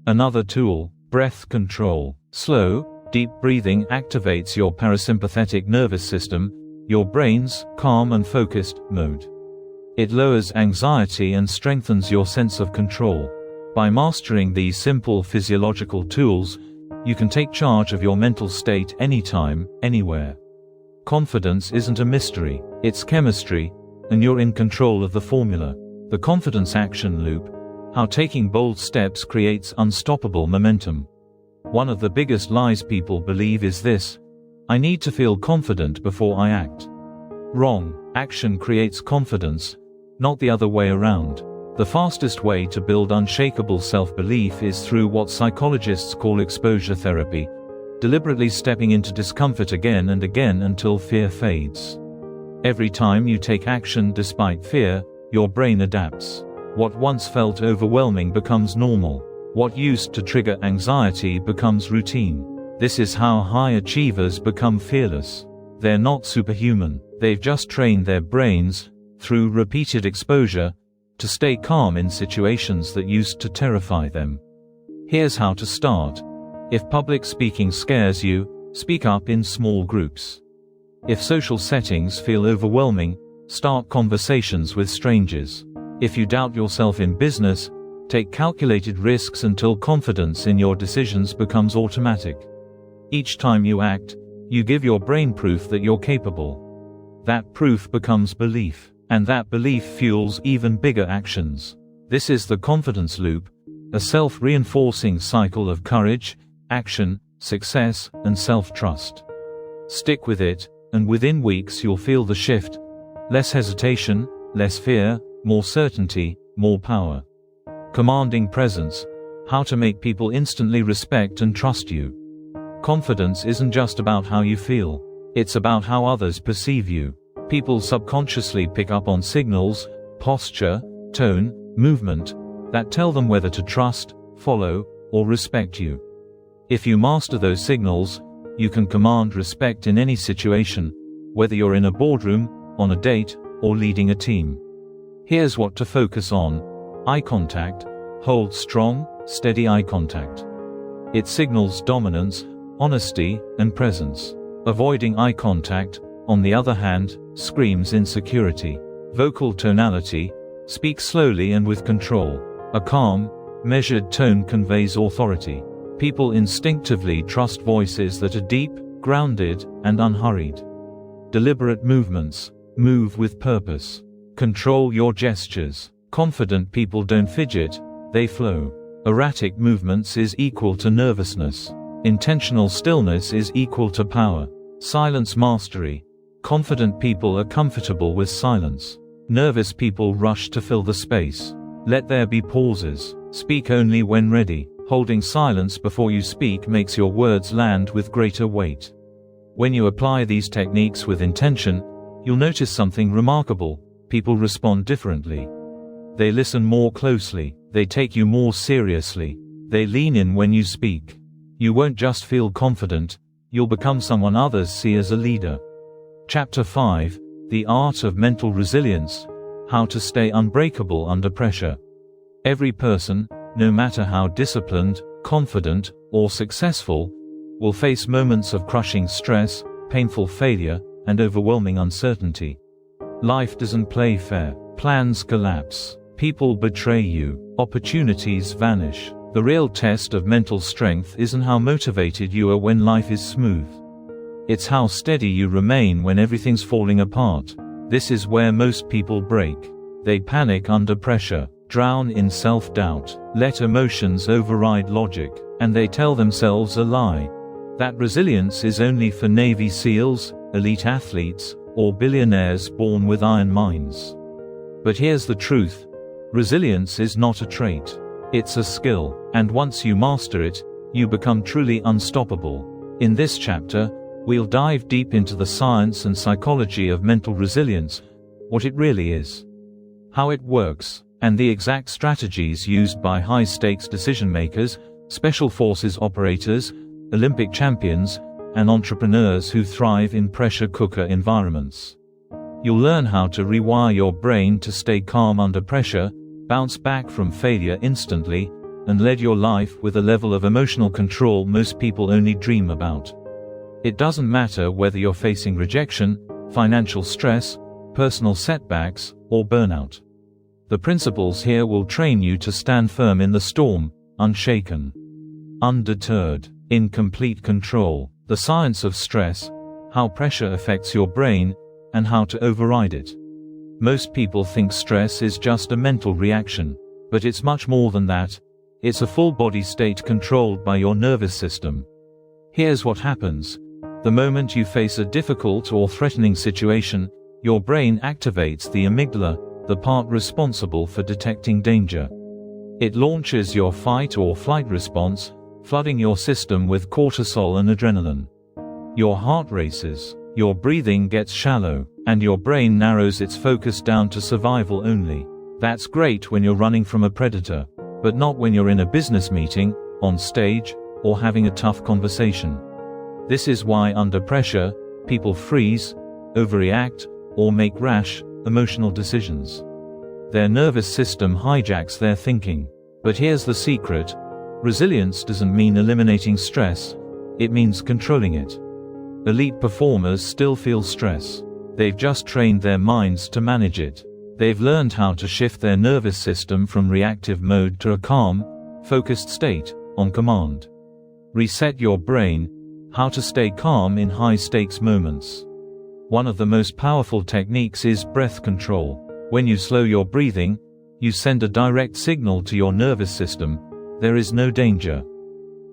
Another tool, breath control. Slow, deep breathing activates your parasympathetic nervous system, your brain's calm and focused mode. It lowers anxiety and strengthens your sense of control. By mastering these simple physiological tools, you can take charge of your mental state anytime, anywhere. Confidence isn't a mystery, it's chemistry, and you're in control of the formula. The confidence action loop: how taking bold steps creates unstoppable momentum. One of the biggest lies people believe is this: I need to feel confident before I act. Wrong. Action creates confidence, not the other way around. The fastest way to build unshakable self-belief is through what psychologists call exposure therapy, deliberately stepping into discomfort again and again until fear fades. Every time you take action despite fear, your brain adapts. What once felt overwhelming becomes normal. What used to trigger anxiety becomes routine. This is how high achievers become fearless. They're not superhuman. They've just trained their brains, through repeated exposure, to stay calm in situations that used to terrify them. Here's how to start. If public speaking scares you, speak up in small groups. If social settings feel overwhelming, start conversations with strangers. If you doubt yourself in business, take calculated risks until confidence in your decisions becomes automatic. Each time you act, you give your brain proof that you're capable. That proof becomes belief, and that belief fuels even bigger actions. This is the confidence loop, a self-reinforcing cycle of courage, action, success, and self-trust. Stick with it, and within weeks you'll feel the shift. Less hesitation, less fear, more certainty, more power. Commanding presence: how to make people instantly respect and trust you. Confidence isn't just about how you feel. It's about how others perceive you. People subconsciously pick up on signals, posture, tone, movement, that tell them whether to trust, follow, or respect you. If you master those signals, you can command respect in any situation, whether you're in a boardroom, on a date, or leading a team. Here's what to focus on. Eye contact. Hold strong, steady eye contact. It signals dominance, honesty, and presence. Avoiding eye contact, on the other hand, screams insecurity. Vocal tonality. Speak slowly and with control. A calm, measured tone conveys authority. People instinctively trust voices that are deep, grounded, and unhurried. Deliberate movements. Move with purpose. Control your gestures. Confident people don't fidget, they flow. Erratic movements is equal to nervousness. Intentional stillness is equal to power. Silence mastery. Confident people are comfortable with silence. Nervous people rush to fill the space. Let there be pauses. Speak only when ready. Holding silence before you speak makes your words land with greater weight. When you apply these techniques with intention, you'll notice something remarkable. People respond differently. They listen more closely. They take you more seriously. They lean in when you speak. You won't just feel confident, you'll become someone others see as a leader. Chapter 5: The Art of Mental Resilience. How to Stay Unbreakable Under Pressure. Every person, no matter how disciplined, confident, or successful, will face moments of crushing stress, painful failure, and overwhelming uncertainty. Life doesn't play fair. Plans collapse. People betray you. Opportunities vanish. The real test of mental strength isn't how motivated you are when life is smooth. It's how steady you remain when everything's falling apart. This is where most people break. They panic under pressure, drown in self-doubt, let emotions override logic, and they tell themselves a lie. That resilience is only for Navy SEALs, elite athletes, or billionaires born with iron minds. But here's the truth. Resilience is not a trait. It's a skill, and once you master it, you become truly unstoppable. In this chapter, we'll dive deep into the science and psychology of mental resilience, what it really is, how it works, and the exact strategies used by high-stakes decision-makers, special forces operators, Olympic champions, and entrepreneurs who thrive in pressure cooker environments. You'll learn how to rewire your brain to stay calm under pressure, bounce back from failure instantly, and lead your life with a level of emotional control most people only dream about. It doesn't matter whether you're facing rejection, financial stress, personal setbacks, or burnout. The principles here will train you to stand firm in the storm, unshaken, undeterred, in complete control. The science of stress, how pressure affects your brain, and how to override it. Most people think stress is just a mental reaction, but it's much more than that. It's a full body state controlled by your nervous system. Here's what happens. The moment you face a difficult or threatening situation, your brain activates the amygdala, the part responsible for detecting danger. It launches your fight or flight response, flooding your system with cortisol and adrenaline. Your heart races, your breathing gets shallow, and your brain narrows its focus down to survival only. That's great when you're running from a predator, but not when you're in a business meeting, on stage, or having a tough conversation. This is why under pressure, people freeze, overreact, or make rash, emotional decisions. Their nervous system hijacks their thinking. But here's the secret. Resilience doesn't mean eliminating stress, it means controlling it. Elite performers still feel stress. They've just trained their minds to manage it. They've learned how to shift their nervous system from reactive mode to a calm, focused state, on command. Reset your brain, how to stay calm in high-stakes moments. One of the most powerful techniques is breath control. When you slow your breathing, you send a direct signal to your nervous system. There is no danger.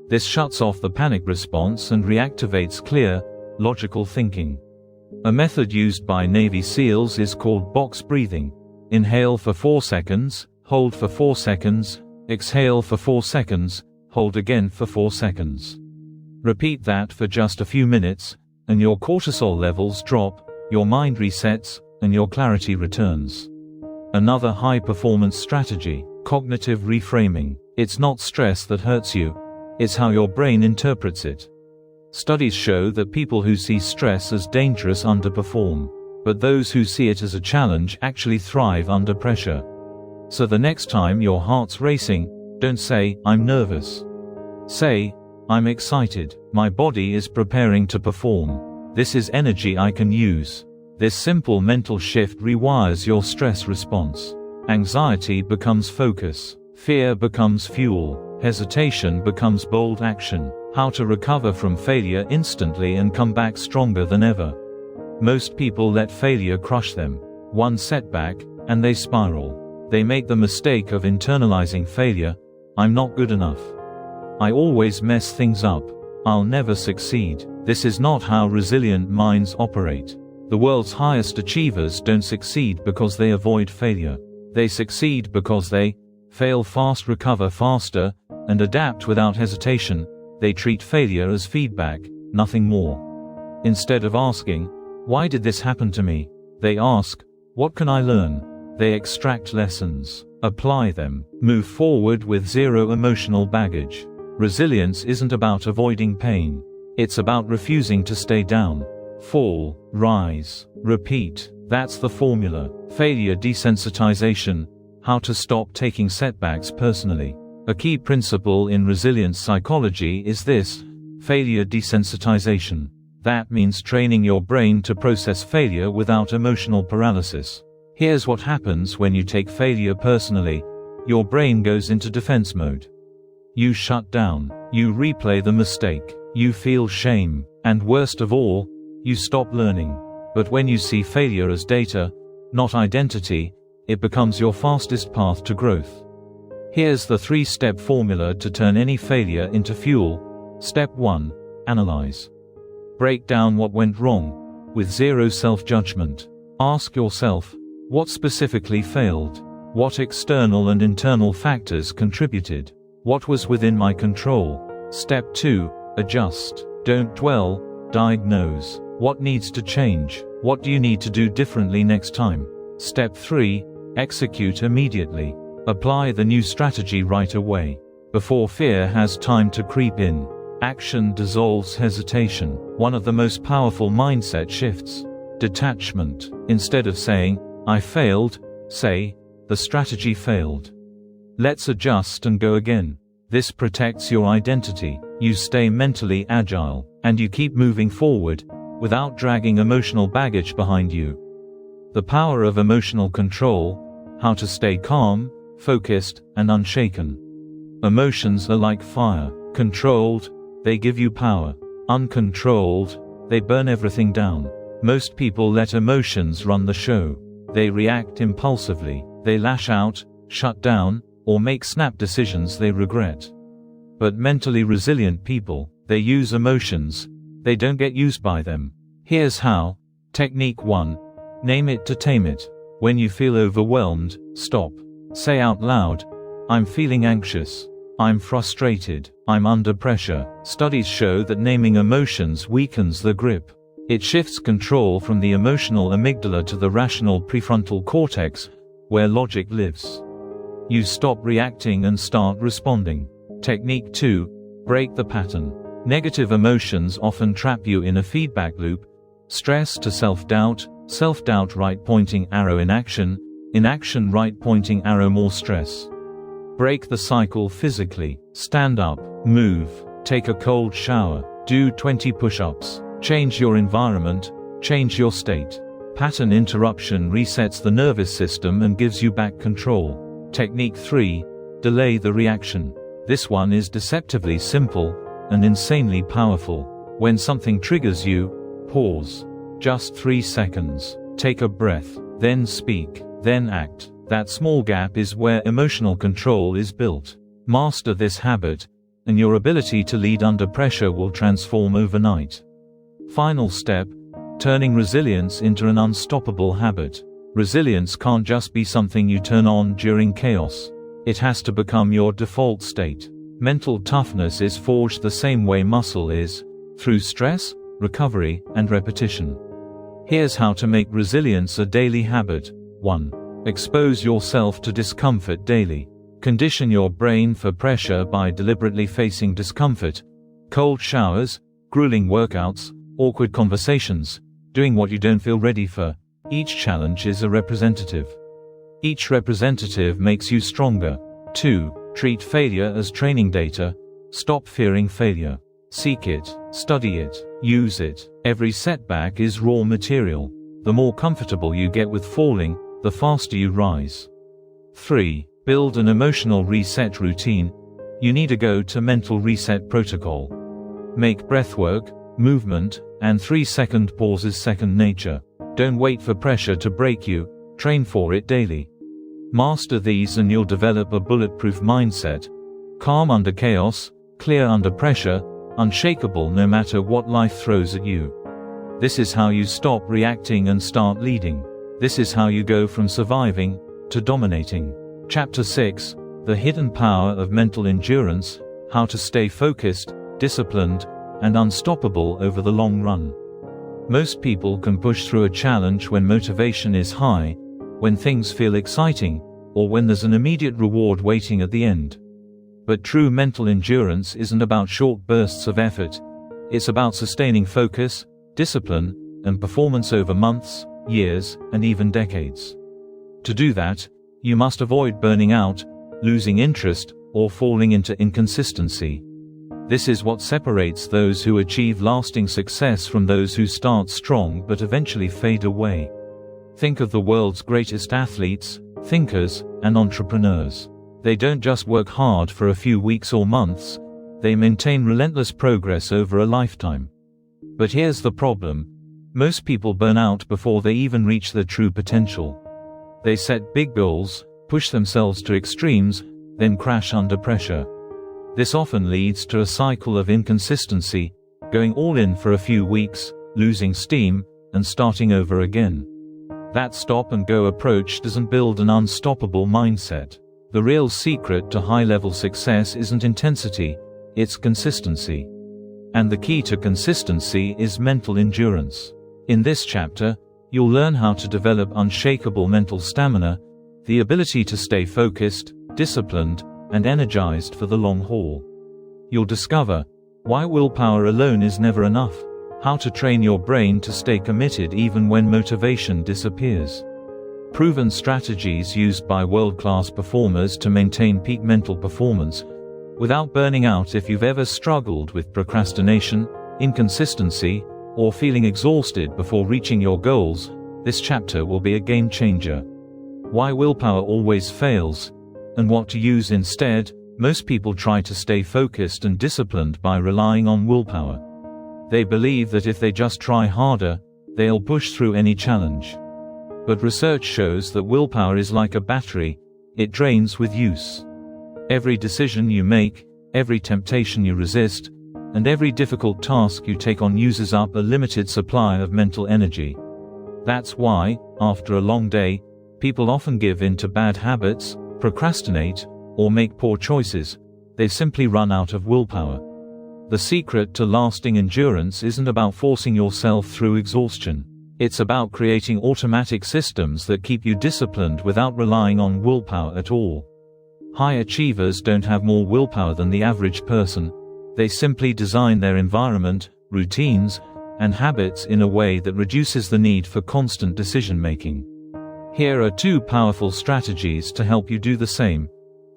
This shuts off the panic response and reactivates clear, logical thinking. A method used by Navy SEALs is called box breathing. Inhale for 4 seconds, hold for 4 seconds, exhale for 4 seconds, hold again for 4 seconds. Repeat that for just a few minutes, and your cortisol levels drop, your mind resets, and your clarity returns. Another high-performance strategy, cognitive reframing. It's not stress that hurts you, it's how your brain interprets it. Studies show that people who see stress as dangerous underperform, but those who see it as a challenge actually thrive under pressure. So the next time your heart's racing, don't say, "I'm nervous." Say, "I'm excited, my body is preparing to perform. This is energy I can use." This simple mental shift rewires your stress response. Anxiety becomes focus, fear becomes fuel, hesitation becomes bold action. How to recover from failure instantly and come back stronger than ever. Most people let failure crush them. One setback, and they spiral. They make the mistake of internalizing failure. "I'm not good enough. I always mess things up. I'll never succeed." This is not how resilient minds operate. The world's highest achievers don't succeed because they avoid failure. They succeed because they fail fast, recover faster, and adapt without hesitation. They treat failure as feedback, nothing more. Instead of asking, "Why did this happen to me?" they ask, "What can I learn?" They extract lessons, apply them, move forward with zero emotional baggage. Resilience isn't about avoiding pain. It's about refusing to stay down. Fall, rise, repeat. That's the formula. Failure desensitization. How to stop taking setbacks personally. A key principle in resilience psychology is this: failure desensitization. That means training your brain to process failure without emotional paralysis. Here's what happens when you take failure personally. Your brain goes into defense mode. You shut down. You replay the mistake. You feel shame. And worst of all, you stop learning. But when you see failure as data, not identity, it becomes your fastest path to growth. Here's the 3-step formula to turn any failure into fuel. Step 1. Analyze. Break down what went wrong, with zero self-judgment. Ask yourself, what specifically failed? What external and internal factors contributed? What was within my control? Step 2. Adjust. Don't dwell, diagnose. What needs to change? What do you need to do differently next time? Step 3. Execute immediately. Apply the new strategy right away, before fear has time to creep in. Action dissolves hesitation. One of the most powerful mindset shifts. Detachment. Instead of saying, I failed, say, the strategy failed. Let's adjust and go again. This protects your identity, you stay mentally agile, and you keep moving forward, without dragging emotional baggage behind you. The power of emotional control, how to stay calm, focused, and unshaken. Emotions are like fire. Controlled, they give you power. Uncontrolled, they burn everything down. Most people let emotions run the show. They react impulsively, they lash out, shut down, or make snap decisions they regret. But mentally resilient people, they use emotions, they don't get used by them. Here's how. Technique 1. Name it to tame it. When you feel overwhelmed, stop. Say out loud, I'm feeling anxious. I'm frustrated. I'm under pressure. Studies show that naming emotions weakens the grip. It shifts control from the emotional amygdala to the rational prefrontal cortex, where logic lives. You stop reacting and start responding. Technique 2. Break the pattern. Negative emotions often trap you in a feedback loop. Stress to self-doubt right pointing arrow inaction right pointing arrow more stress. Break the cycle physically. Stand up, move, take a cold shower, do 20 push-ups. Change your environment, change your state. Pattern interruption resets the nervous system and gives you back control. Technique 3. Delay the reaction. This one is deceptively simple and insanely powerful. When something triggers you, pause. Just 3 seconds. Take a breath, then speak, then act. That small gap is where emotional control is built. Master this habit, and your ability to lead under pressure will transform overnight. Final step, turning resilience into an unstoppable habit. Resilience can't just be something you turn on during chaos. It has to become your default state. Mental toughness is forged the same way muscle is, through stress, recovery, and repetition. Here's how to make resilience a daily habit. 1. Expose yourself to discomfort daily. Condition your brain for pressure by deliberately facing discomfort. Cold showers, grueling workouts, awkward conversations, doing what you don't feel ready for. Each challenge is a representative. Each representative makes you stronger. 2. Treat failure as training data. Stop fearing failure. Seek it, study it, use it. Every setback is raw material. The more comfortable you get with falling, the faster you rise. 3. Build an emotional reset routine. You need a go-to mental reset protocol. Make breathwork, movement, and 3-second pauses second nature. Don't wait for pressure to break you, train for it daily. Master these and you'll develop a bulletproof mindset. Calm under chaos, clear under pressure, unshakable no matter what life throws at you. This is how you stop reacting and start leading. This is how you go from surviving to dominating. Chapter 6. The Hidden Power of Mental Endurance, How to Stay Focused, Disciplined, and Unstoppable Over the Long Run. Most people can push through a challenge when motivation is high, when things feel exciting, or when there's an immediate reward waiting at the end. But true mental endurance isn't about short bursts of effort. It's about sustaining focus, discipline, and performance over months, years, and even decades. To do that, you must avoid burning out, losing interest, or falling into inconsistency. This is what separates those who achieve lasting success from those who start strong but eventually fade away. Think of the world's greatest athletes, thinkers, and entrepreneurs. They don't just work hard for a few weeks or months, they maintain relentless progress over a lifetime. But here's the problem. Most people burn out before they even reach their true potential. They set big goals, push themselves to extremes, then crash under pressure. This often leads to a cycle of inconsistency, going all in for a few weeks, losing steam, and starting over again. That stop-and-go approach doesn't build an unstoppable mindset. The real secret to high-level success isn't intensity, it's consistency. And the key to consistency is mental endurance. In this chapter, you'll learn how to develop unshakable mental stamina, the ability to stay focused, disciplined, and energized for the long haul. You'll discover why willpower alone is never enough, how to train your brain to stay committed even when motivation disappears. Proven strategies used by world-class performers to maintain peak mental performance without burning out. If you've ever struggled with procrastination, inconsistency, or feeling exhausted before reaching your goals, this chapter will be a game changer. Why willpower always fails, and what to use instead. Most people try to stay focused and disciplined by relying on willpower. They believe that if they just try harder, they'll push through any challenge. But research shows that willpower is like a battery, it drains with use. Every decision you make, every temptation you resist, and every difficult task you take on uses up a limited supply of mental energy. That's why, after a long day, people often give in to bad habits, procrastinate, or make poor choices. They simply run out of willpower. The secret to lasting endurance isn't about forcing yourself through exhaustion. It's about creating automatic systems that keep you disciplined without relying on willpower at all. High achievers don't have more willpower than the average person. They simply design their environment, routines, and habits in a way that reduces the need for constant decision-making. Here are 2 powerful strategies to help you do the same.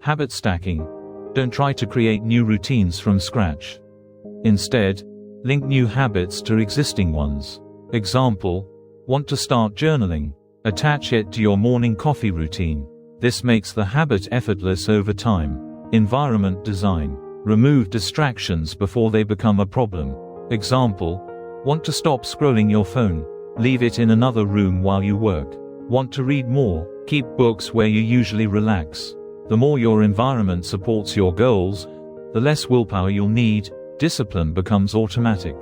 Habit stacking. Don't try to create new routines from scratch. Instead, link new habits to existing ones. Example: want to start journaling? Attach it to your morning coffee routine. This makes the habit effortless over time. Environment design. Remove distractions before they become a problem. Example: want to stop scrolling your phone? Leave it in another room while you work. Want to read more? Keep books where you usually relax. The more your environment supports your goals, the less willpower you'll need. Discipline becomes automatic.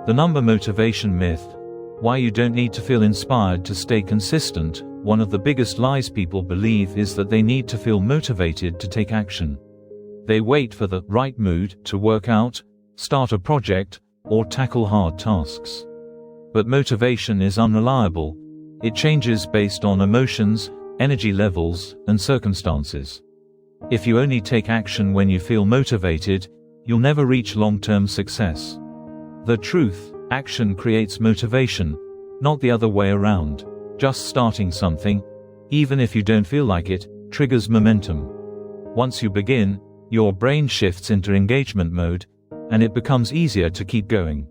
The number motivation myth. Why you don't need to feel inspired to stay consistent. One of the biggest lies people believe is that they need to feel motivated to take action. They wait for the right mood to work out, start a project, or tackle hard tasks. But motivation is unreliable. It changes based on emotions, energy levels, and circumstances. If you only take action when you feel motivated, you'll never reach long-term success. The truth: action creates motivation, not the other way around. Just starting something, even if you don't feel like it, triggers momentum. Once you begin, your brain shifts into engagement mode, and it becomes easier to keep going.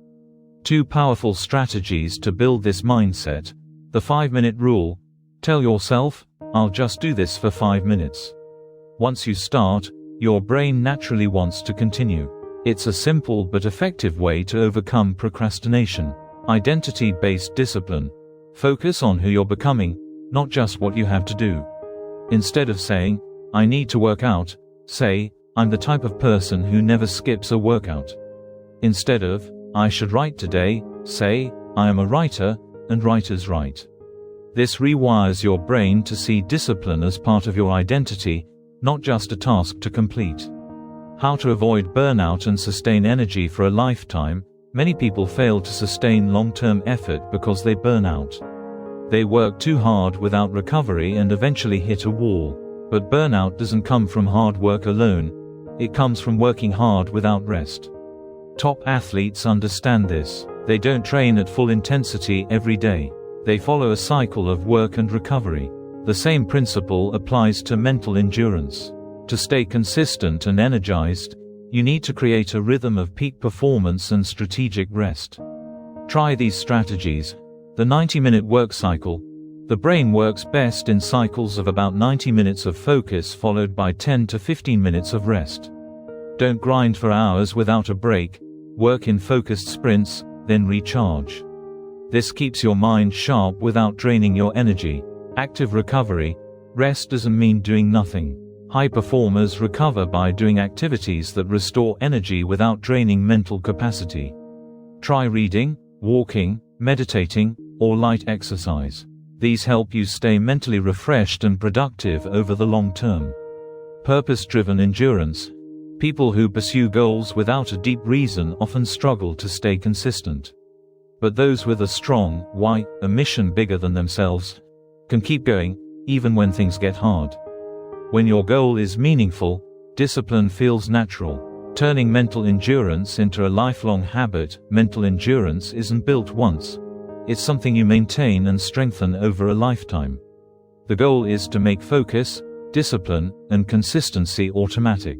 2 powerful strategies to build this mindset. The 5-minute rule. Tell yourself, I'll just do this for 5 minutes. Once you start, your brain naturally wants to continue. It's a simple but effective way to overcome procrastination. Identity-based discipline. Focus on who you're becoming, not just what you have to do. Instead of saying, I need to work out, say, I'm the type of person who never skips a workout. Instead of, I should write today, say, I am a writer, and writers write. This rewires your brain to see discipline as part of your identity, not just a task to complete. How to avoid burnout and sustain energy for a lifetime. Many people fail to sustain long-term effort because they burn out. They work too hard without recovery and eventually hit a wall. But burnout doesn't come from hard work alone. It comes from working hard without rest. Top athletes understand this. They don't train at full intensity every day. They follow a cycle of work and recovery. The same principle applies to mental endurance. To stay consistent and energized, you need to create a rhythm of peak performance and strategic rest. Try these strategies. The 90-minute work cycle. The brain works best in cycles of about 90 minutes of focus followed by 10 to 15 minutes of rest. Don't grind for hours without a break. Work in focused sprints, then recharge. This keeps your mind sharp without draining your energy. Active recovery. Rest doesn't mean doing nothing. High performers recover by doing activities that restore energy without draining mental capacity. Try reading, walking, meditating, or light exercise. These help you stay mentally refreshed and productive over the long term. Purpose-driven endurance. People who pursue goals without a deep reason often struggle to stay consistent. But those with a strong why, a mission bigger than themselves, can keep going, even when things get hard. When your goal is meaningful, discipline feels natural. Turning mental endurance into a lifelong habit. Mental endurance isn't built once. It's something you maintain and strengthen over a lifetime. The goal is to make focus, discipline, and consistency automatic.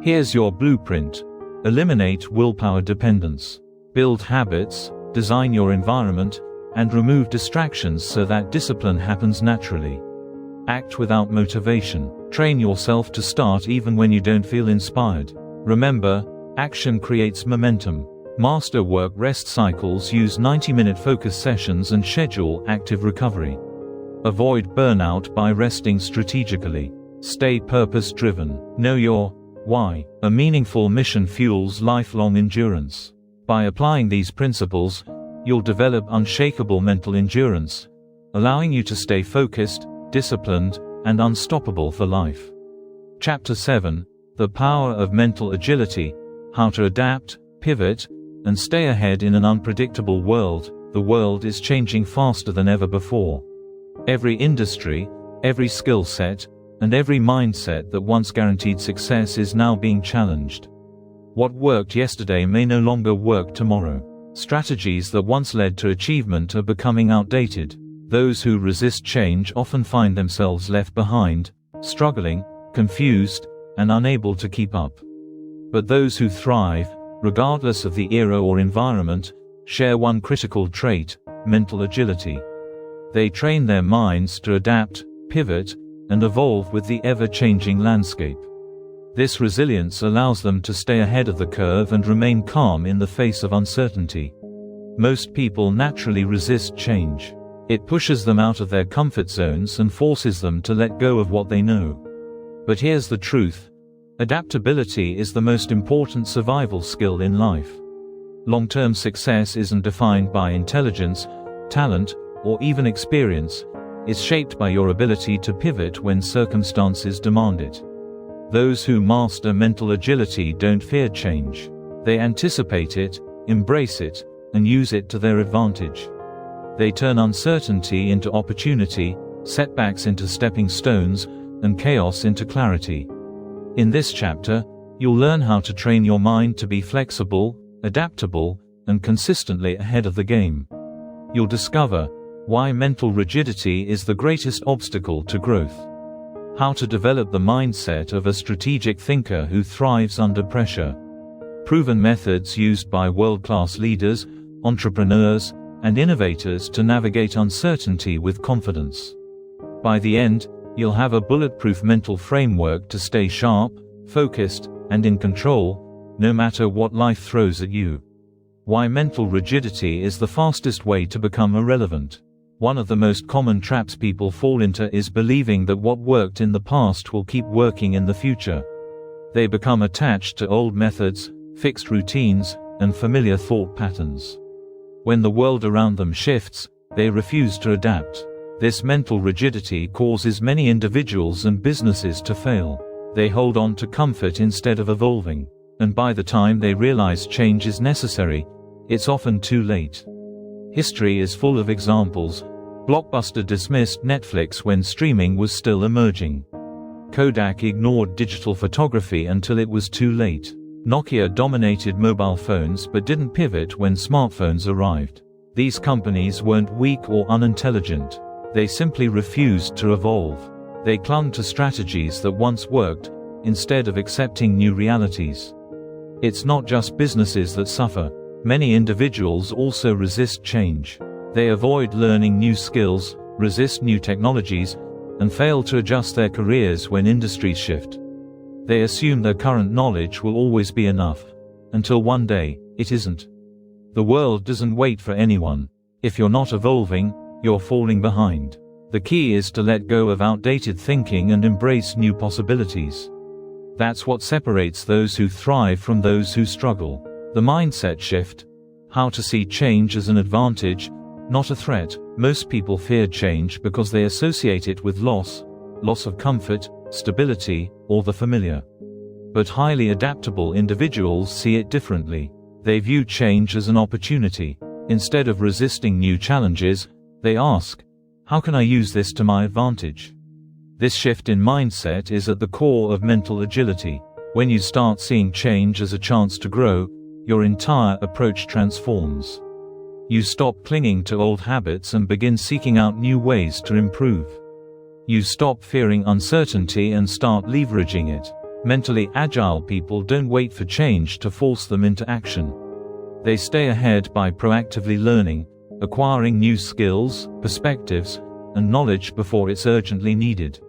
Here's your blueprint. Eliminate willpower dependence. Build habits, design your environment, and remove distractions so that discipline happens naturally. Act without motivation. Train yourself to start even when you don't feel inspired. Remember, action creates momentum. Master work rest cycles. Use 90-minute focus sessions and schedule active recovery. Avoid burnout by resting strategically. Stay purpose-driven. Know your why. A meaningful mission fuels lifelong endurance. By applying these principles, you'll develop unshakable mental endurance, allowing you to stay focused, disciplined, and unstoppable for life. Chapter 7: The Power of Mental Agility. How to adapt, pivot, and stay ahead in an unpredictable world. The world is changing faster than ever before. Every industry, every skill set, and every mindset that once guaranteed success is now being challenged. What worked yesterday may no longer work tomorrow. Strategies that once led to achievement are becoming outdated. Those who resist change often find themselves left behind, struggling, confused, and unable to keep up. But those who thrive, regardless of the era or environment, share one critical trait: mental agility. They train their minds to adapt, pivot, and evolve with the ever-changing landscape. This resilience allows them to stay ahead of the curve and remain calm in the face of uncertainty. Most people naturally resist change. It pushes them out of their comfort zones and forces them to let go of what they know. But here's the truth: adaptability is the most important survival skill in life. Long-term success isn't defined by intelligence, talent, or even experience. It's shaped by your ability to pivot when circumstances demand it. Those who master mental agility don't fear change. They anticipate it, embrace it, and use it to their advantage. They turn uncertainty into opportunity, setbacks into stepping stones, and chaos into clarity. In this chapter, you'll learn how to train your mind to be flexible, adaptable, and consistently ahead of the game. You'll discover why mental rigidity is the greatest obstacle to growth. How to develop the mindset of a strategic thinker who thrives under pressure. Proven methods used by world-class leaders, entrepreneurs, and innovators to navigate uncertainty with confidence. By the end, you'll have a bulletproof mental framework to stay sharp, focused, and in control, no matter what life throws at you. Why mental rigidity is the fastest way to become irrelevant. One of the most common traps people fall into is believing that what worked in the past will keep working in the future. They become attached to old methods, fixed routines, and familiar thought patterns. When the world around them shifts, they refuse to adapt. This mental rigidity causes many individuals and businesses to fail. They hold on to comfort instead of evolving. And by the time they realize change is necessary, it's often too late. History is full of examples. Blockbuster dismissed Netflix when streaming was still emerging. Kodak ignored digital photography until it was too late. Nokia dominated mobile phones but didn't pivot when smartphones arrived. These companies weren't weak or unintelligent. They simply refused to evolve. They clung to strategies that once worked, instead of accepting new realities. It's not just businesses that suffer. Many individuals also resist change. They avoid learning new skills, resist new technologies, and fail to adjust their careers when industries shift. They assume their current knowledge will always be enough, until one day, it isn't. The world doesn't wait for anyone. If you're not evolving, you're falling behind. The key is to let go of outdated thinking and embrace new possibilities. That's what separates those who thrive from those who struggle. The mindset shift. How to see change as an advantage, not a threat. Most people fear change because they associate it with loss of comfort, stability, or the familiar. But highly adaptable individuals see it differently. They view change as an opportunity. Instead of resisting new challenges, they ask, how can I use this to my advantage? This shift in mindset is at the core of mental agility. When you start seeing change as a chance to grow, your entire approach transforms. You stop clinging to old habits and begin seeking out new ways to improve. You stop fearing uncertainty and start leveraging it. Mentally agile people don't wait for change to force them into action. They stay ahead by proactively learning, acquiring new skills, perspectives, and knowledge before it's urgently needed.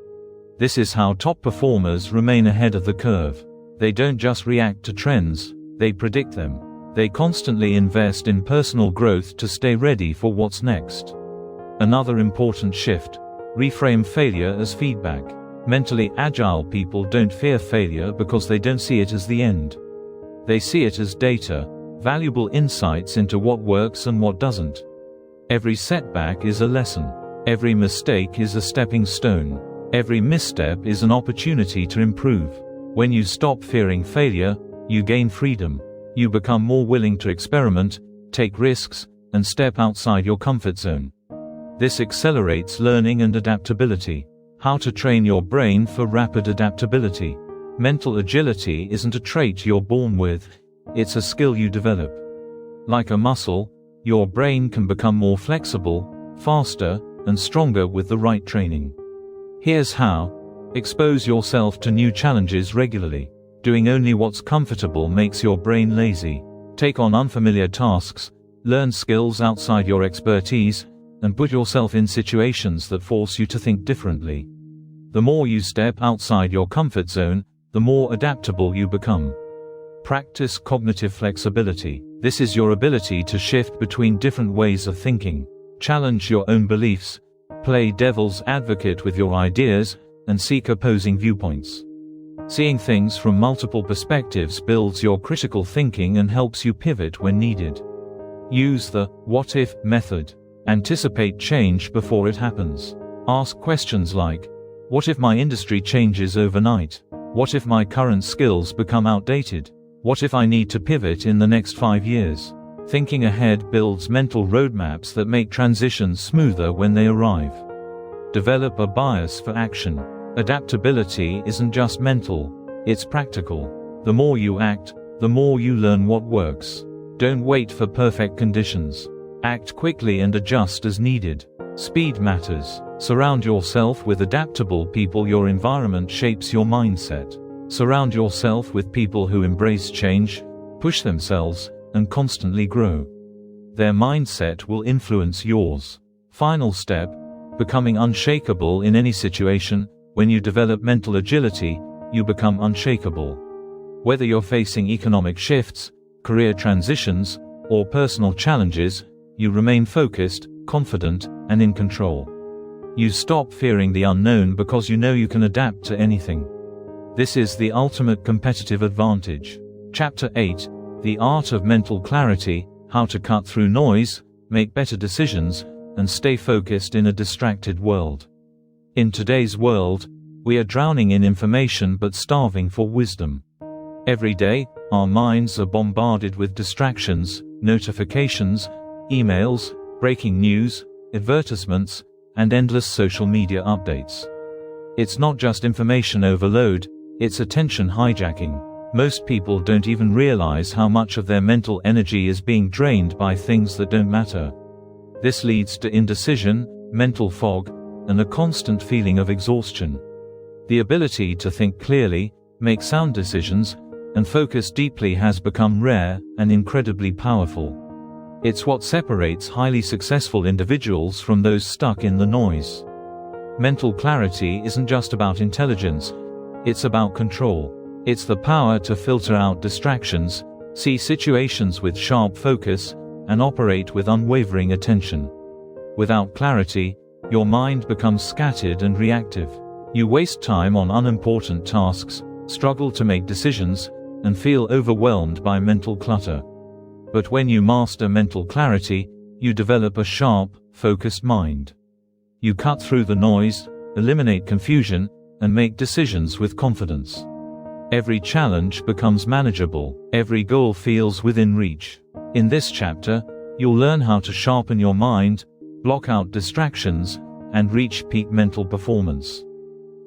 This is how top performers remain ahead of the curve. They don't just react to trends, they predict them. They constantly invest in personal growth to stay ready for what's next. Another important shift: reframe failure as feedback. Mentally agile people don't fear failure because they don't see it as the end. They see it as data, valuable insights into what works and what doesn't. Every setback is a lesson. Every mistake is a stepping stone. Every misstep is an opportunity to improve. When you stop fearing failure, you gain freedom. You become more willing to experiment, take risks, and step outside your comfort zone. This accelerates learning and adaptability. How to train your brain for rapid adaptability. Mental agility isn't a trait you're born with, it's a skill you develop. Like a muscle, your brain can become more flexible, faster, and stronger with the right training. Here's how. Expose yourself to new challenges regularly. Doing only what's comfortable makes your brain lazy. Take on unfamiliar tasks, learn skills outside your expertise, and put yourself in situations that force you to think differently. The more you step outside your comfort zone, the more adaptable you become. Practice cognitive flexibility. This is your ability to shift between different ways of thinking. Challenge your own beliefs, play devil's advocate with your ideas, and seek opposing viewpoints. Seeing things from multiple perspectives builds your critical thinking and helps you pivot when needed. Use the what-if method. Anticipate change before it happens. Ask questions like, what if my industry changes overnight? What if my current skills become outdated? What if I need to pivot in the next 5 years? Thinking ahead builds mental roadmaps that make transitions smoother when they arrive. Develop a bias for action. Adaptability isn't just mental, it's practical. The more you act, the more you learn what works. Don't wait for perfect conditions. Act quickly and adjust as needed. Speed matters. Surround yourself with adaptable people. Your environment shapes your mindset. Surround yourself with people who embrace change, push themselves, and constantly grow. Their mindset will influence yours. Final step: becoming unshakable in any situation. When you develop mental agility, you become unshakable. Whether you're facing economic shifts, career transitions, or personal challenges, you remain focused, confident, and in control. You stop fearing the unknown because you know you can adapt to anything. This is the ultimate competitive advantage. Chapter 8: The Art of Mental Clarity, How to Cut Through Noise, Make Better Decisions, and Stay Focused in a Distracted World. In today's world, we are drowning in information but starving for wisdom. Every day, our minds are bombarded with distractions, notifications, emails, breaking news, advertisements, and endless social media updates. It's not just information overload, it's attention hijacking. Most people don't even realize how much of their mental energy is being drained by things that don't matter. This leads to indecision, mental fog, and a constant feeling of exhaustion. The ability to think clearly, make sound decisions, and focus deeply has become rare and incredibly powerful. It's what separates highly successful individuals from those stuck in the noise. Mental clarity isn't just about intelligence, it's about control. It's the power to filter out distractions, see situations with sharp focus, and operate with unwavering attention. Without clarity, your mind becomes scattered and reactive. You waste time on unimportant tasks, struggle to make decisions, and feel overwhelmed by mental clutter. But when you master mental clarity, you develop a sharp, focused mind. You cut through the noise, eliminate confusion, and make decisions with confidence. Every challenge becomes manageable, every goal feels within reach. In this chapter, you'll learn how to sharpen your mind, block out distractions, and reach peak mental performance.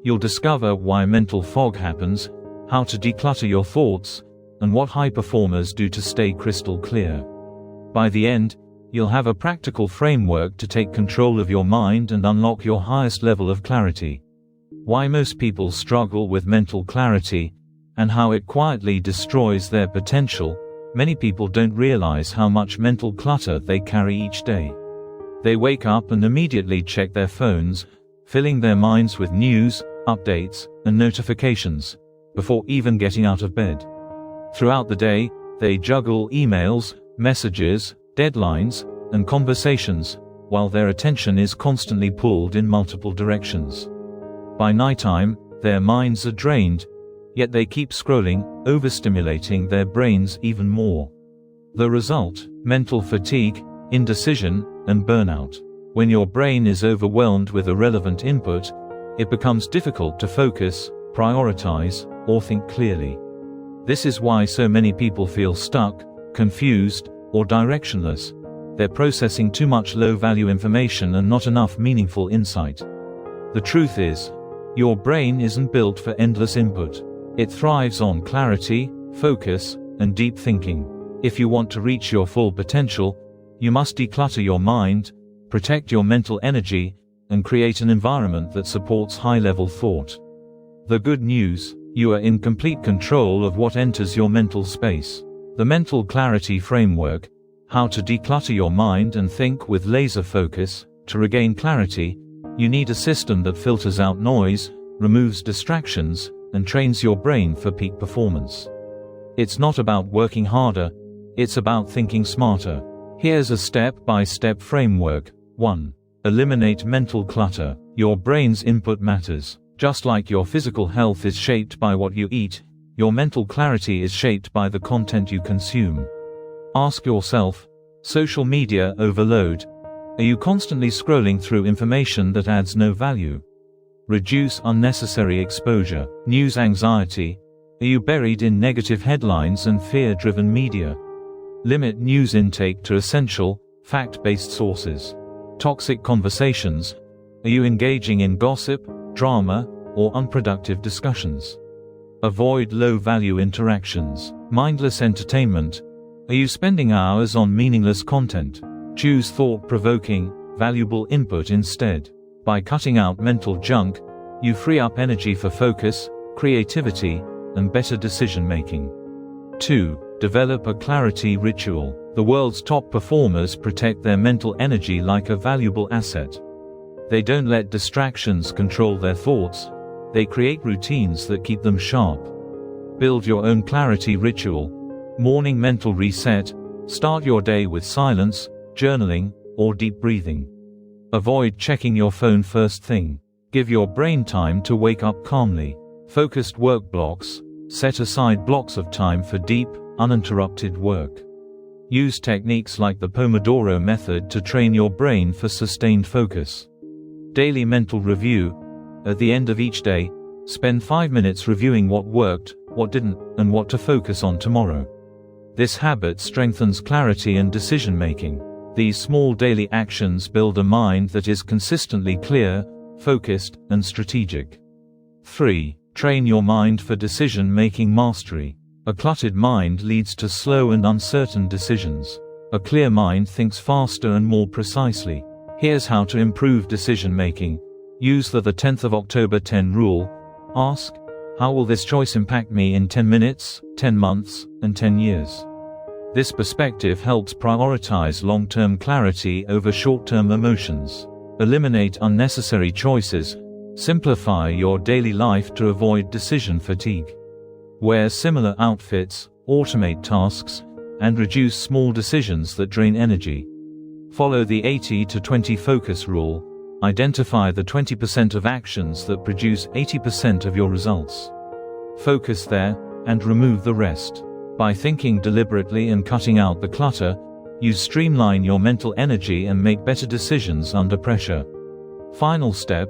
You'll discover why mental fog happens, how to declutter your thoughts, and what high performers do to stay crystal clear. By the end, you'll have a practical framework to take control of your mind and unlock your highest level of clarity. Why most people struggle with mental clarity, and how it quietly destroys their potential. Many people don't realize how much mental clutter they carry each day. They wake up and immediately check their phones, filling their minds with news, updates, and notifications, before even getting out of bed. Throughout the day, they juggle emails, messages, deadlines, and conversations, while their attention is constantly pulled in multiple directions. By nighttime, their minds are drained, yet they keep scrolling, overstimulating their brains even more. The result: mental fatigue, indecision, and burnout. When your brain is overwhelmed with irrelevant input, it becomes difficult to focus, prioritize, or think clearly. This is why so many people feel stuck, confused, or directionless. They're processing too much low-value information and not enough meaningful insight. The truth is, your brain isn't built for endless input. It thrives on clarity, focus, and deep thinking. If you want to reach your full potential, you must declutter your mind, protect your mental energy, and create an environment that supports high-level thought. The good news: you are in complete control of what enters your mental space. The Mental Clarity Framework: how to declutter your mind and think with laser focus. To regain clarity, you need a system that filters out noise, removes distractions, and trains your brain for peak performance. It's not about working harder, it's about thinking smarter. Here's a step-by-step framework. 1. Eliminate mental clutter. Your brain's input matters. Just like your physical health is shaped by what you eat, your mental clarity is shaped by the content you consume. Ask yourself: social media overload. Are you constantly scrolling through information that adds no value? Reduce unnecessary exposure. News anxiety. Are you buried in negative headlines and fear-driven media? Limit news intake to essential, fact-based sources. Toxic conversations. Are you engaging in gossip, drama, or unproductive discussions? Avoid low-value interactions. Mindless entertainment. Are you spending hours on meaningless content? Choose thought-provoking, valuable input instead. By cutting out mental junk, you free up energy for focus, creativity, and better decision-making. 2. Develop a clarity ritual. The world's top performers protect their mental energy like a valuable asset. They don't let distractions control their thoughts. They create routines that keep them sharp. Build your own clarity ritual. Morning mental reset. Start your day with silence, journaling, or deep breathing. Avoid checking your phone first thing. Give your brain time to wake up calmly. Focused work blocks. Set aside blocks of time for deep, uninterrupted work. Use techniques like the Pomodoro method to train your brain for sustained focus. Daily mental review. At the end of each day, spend 5 minutes reviewing what worked, what didn't, and what to focus on tomorrow. This habit strengthens clarity and decision-making. These small daily actions build a mind that is consistently clear, focused, and strategic. 3. Train your mind for decision-making mastery. A cluttered mind leads to slow and uncertain decisions. A clear mind thinks faster and more precisely. Here's how to improve decision-making. Use the 10th of October 10 rule. Ask: how will this choice impact me in 10 minutes, 10 months, and 10 years? This perspective helps prioritize long-term clarity over short-term emotions. Eliminate unnecessary choices. Simplify your daily life to avoid decision fatigue. Wear similar outfits, automate tasks, and reduce small decisions that drain energy. Follow the 80-20 focus rule. Identify the 20% of actions that produce 80% of your results. Focus there, and remove the rest. By thinking deliberately and cutting out the clutter, you streamline your mental energy and make better decisions under pressure. Final step: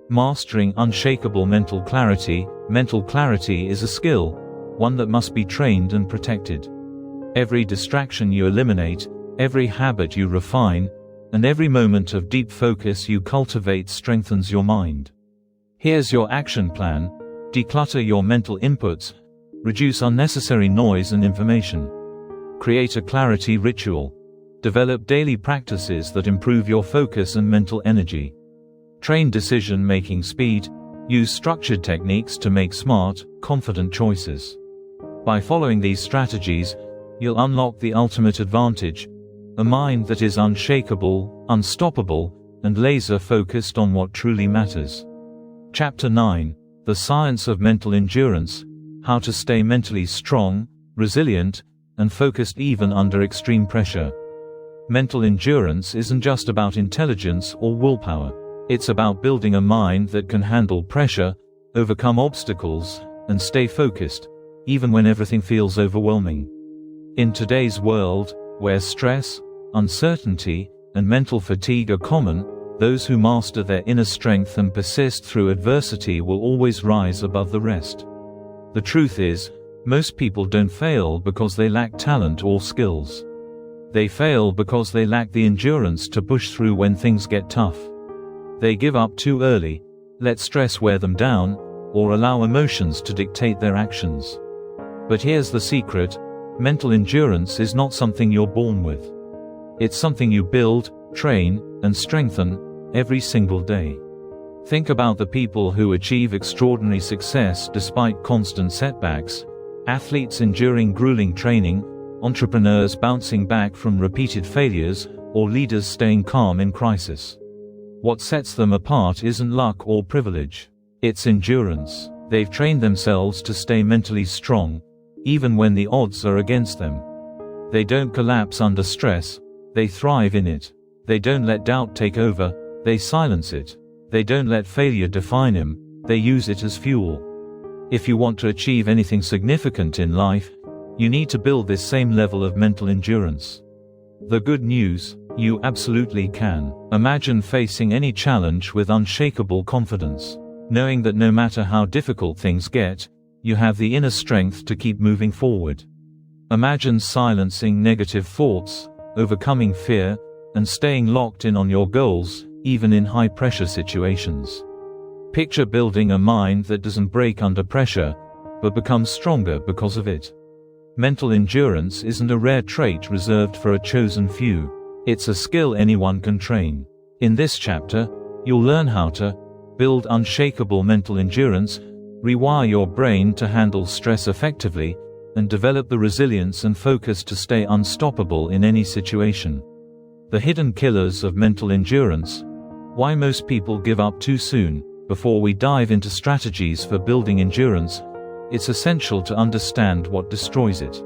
mastering unshakable mental clarity. Mental clarity is a skill, one that must be trained and protected. Every distraction you eliminate, every habit you refine, and every moment of deep focus you cultivate strengthens your mind. Here's your action plan: declutter your mental inputs, reduce unnecessary noise and information. Create a clarity ritual. Develop daily practices that improve your focus and mental energy. Train decision-making speed. Use structured techniques to make smart, confident choices. By following these strategies, you'll unlock the ultimate advantage: a mind that is unshakable, unstoppable, and laser-focused on what truly matters. Chapter 9: The Science of Mental Endurance. How to stay mentally strong, resilient, and focused even under extreme pressure. Mental endurance isn't just about intelligence or willpower. It's about building a mind that can handle pressure, overcome obstacles, and stay focused, even when everything feels overwhelming. In today's world, where stress, uncertainty, and mental fatigue are common, those who master their inner strength and persist through adversity will always rise above the rest. The truth is, most people don't fail because they lack talent or skills. They fail because they lack the endurance to push through when things get tough. They give up too early, let stress wear them down, or allow emotions to dictate their actions. But here's the secret: mental endurance is not something you're born with. It's something you build, train, and strengthen every single day. Think about the people who achieve extraordinary success despite constant setbacks: athletes enduring grueling training, entrepreneurs bouncing back from repeated failures, or leaders staying calm in crisis. What sets them apart isn't luck or privilege. It's endurance. They've trained themselves to stay mentally strong, even when the odds are against them. They don't collapse under stress, they thrive in it. They don't let doubt take over, they silence it. They don't let failure define them, they use it as fuel. If you want to achieve anything significant in life, you need to build this same level of mental endurance. The good news: you absolutely can. Imagine facing any challenge with unshakable confidence, knowing that no matter how difficult things get, you have the inner strength to keep moving forward. Imagine silencing negative thoughts, overcoming fear, and staying locked in on your goals, even in high-pressure situations. Picture building a mind that doesn't break under pressure, but becomes stronger because of it. Mental endurance isn't a rare trait reserved for a chosen few. It's a skill anyone can train. In this chapter, you'll learn how to build unshakable mental endurance, rewire your brain to handle stress effectively, and develop the resilience and focus to stay unstoppable in any situation. The hidden killers of mental endurance: why most people give up too soon. Before we dive into strategies for building endurance, it's essential to understand what destroys it.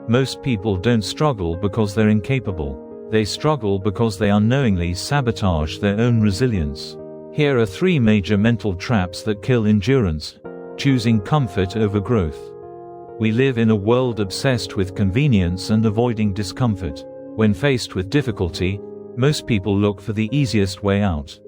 Most people don't struggle because they're incapable. They struggle because they unknowingly sabotage their own resilience. Here are 3 major mental traps that kill endurance. Choosing comfort over growth. We live in a world obsessed with convenience and avoiding discomfort. When faced with difficulty, most people look for the easiest way out.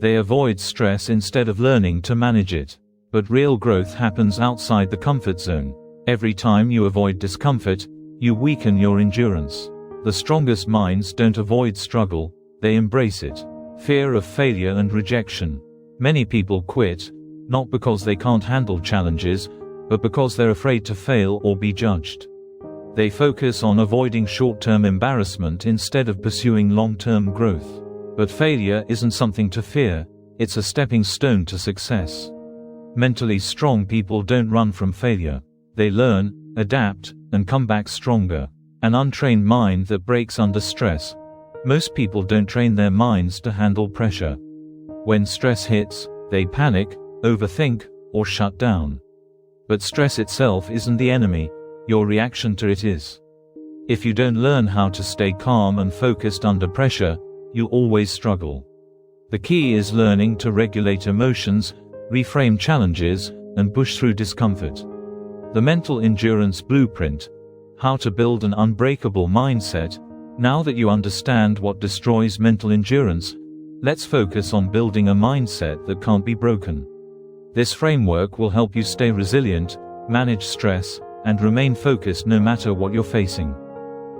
They avoid stress instead of learning to manage it. But real growth happens outside the comfort zone. Every time you avoid discomfort, you weaken your endurance. The strongest minds don't avoid struggle, they embrace it. Fear of failure and rejection. Many people quit, not because they can't handle challenges, but because they're afraid to fail or be judged. They focus on avoiding short-term embarrassment instead of pursuing long-term growth. But failure isn't something to fear, it's a stepping stone to success. Mentally strong people don't run from failure. They learn, adapt, and come back stronger. An untrained mind that breaks under stress. Most people don't train their minds to handle pressure. When stress hits, they panic, overthink, or shut down. But stress itself isn't the enemy, your reaction to it is. If you don't learn how to stay calm and focused under pressure, you'll always struggle. The key is learning to regulate emotions, reframe challenges, and push through discomfort. The Mental Endurance Blueprint. How to build an unbreakable mindset. Now that you understand what destroys mental endurance, let's focus on building a mindset that can't be broken. This framework will help you stay resilient, manage stress, and remain focused no matter what you're facing.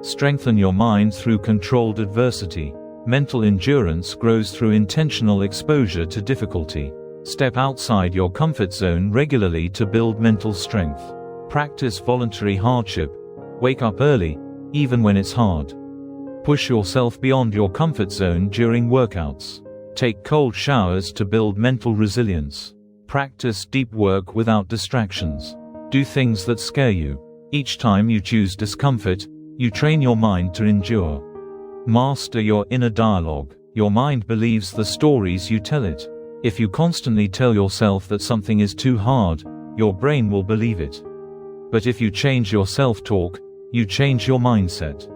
Strengthen your mind through controlled adversity. Mental endurance grows through intentional exposure to difficulty. Step outside your comfort zone regularly to build mental strength. Practice voluntary hardship. Wake up early, even when it's hard. Push yourself beyond your comfort zone during workouts. Take cold showers to build mental resilience. Practice deep work without distractions. Do things that scare you. Each time you choose discomfort, you train your mind to endure. Master your inner dialogue. Your mind believes the stories you tell it. If you constantly tell yourself that something is too hard, your brain will believe it. But if you change your self-talk, you change your mindset.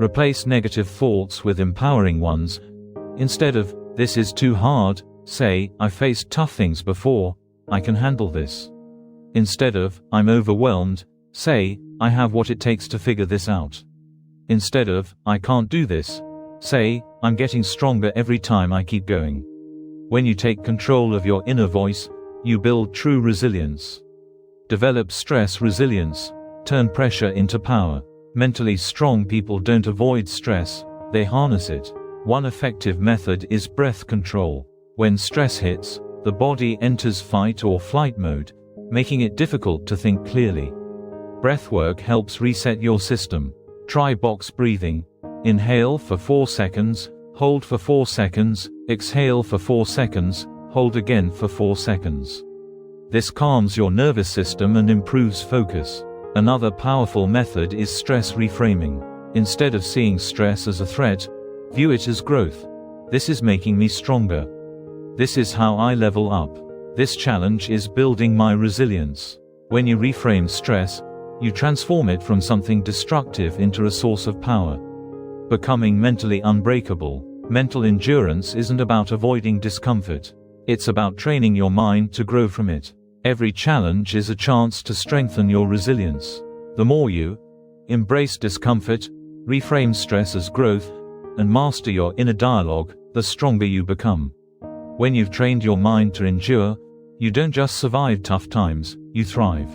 Replace negative thoughts with empowering ones. Instead of, "This is too hard," say, "I faced tough things before, I can handle this." Instead of, "I'm overwhelmed," say, "I have what it takes to figure this out." Instead of, "I can't do this," say, "I'm getting stronger every time I keep going." When you take control of your inner voice, you build true resilience. Develop stress resilience. Turn pressure into power. Mentally strong people don't avoid stress, they harness it. One effective method is breath control. When stress hits, the body enters fight or flight mode, making it difficult to think clearly. Breathwork helps reset your system. Try box breathing. Inhale for 4 seconds, hold for 4 seconds, exhale for 4 seconds, hold again for 4 seconds. This calms your nervous system and improves focus. Another powerful method is stress reframing. Instead of seeing stress as a threat, view it as growth. This is making me stronger. This is how I level up. This challenge is building my resilience. When you reframe stress, you transform it from something destructive into a source of power. Becoming mentally unbreakable. Mental endurance isn't about avoiding discomfort. It's about training your mind to grow from it. Every challenge is a chance to strengthen your resilience. The more you embrace discomfort, reframe stress as growth, and master your inner dialogue, the stronger you become. When you've trained your mind to endure, you don't just survive tough times, you thrive.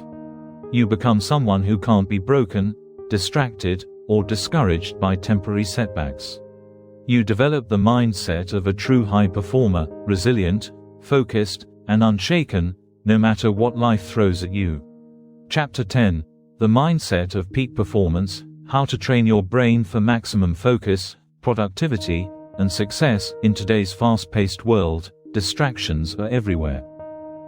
You become someone who can't be broken, distracted, or discouraged by temporary setbacks. You develop the mindset of a true high performer, resilient, focused, and unshaken, no matter what life throws at you. Chapter 10. The Mindset of Peak Performance. How to train your brain for maximum focus, productivity, and success. In today's fast-paced world, distractions are everywhere.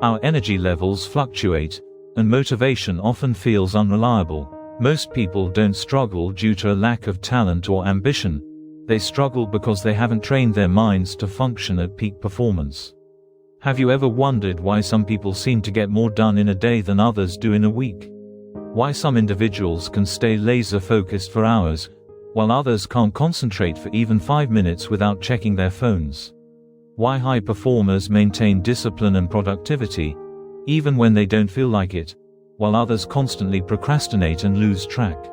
Our energy levels fluctuate, and motivation often feels unreliable. Most people don't struggle due to a lack of talent or ambition. They struggle because they haven't trained their minds to function at peak performance. Have you ever wondered why some people seem to get more done in a day than others do in a week? Why some individuals can stay laser-focused for hours, while others can't concentrate for even 5 minutes without checking their phones? Why high performers maintain discipline and productivity, even when they don't feel like it, while others constantly procrastinate and lose track?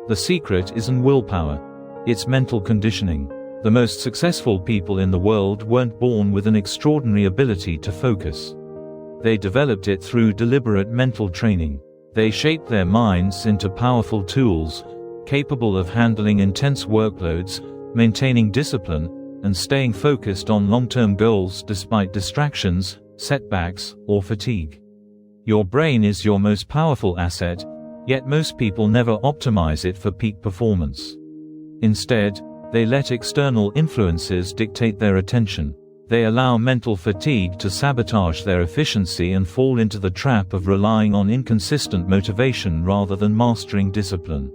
The secret isn't willpower, it's mental conditioning. The most successful people in the world weren't born with an extraordinary ability to focus. They developed it through deliberate mental training. They shaped their minds into powerful tools, capable of handling intense workloads, maintaining discipline, and staying focused on long-term goals despite distractions, setbacks, or fatigue. Your brain is your most powerful asset, yet most people never optimize it for peak performance. Instead, they let external influences dictate their attention. They allow mental fatigue to sabotage their efficiency and fall into the trap of relying on inconsistent motivation rather than mastering discipline.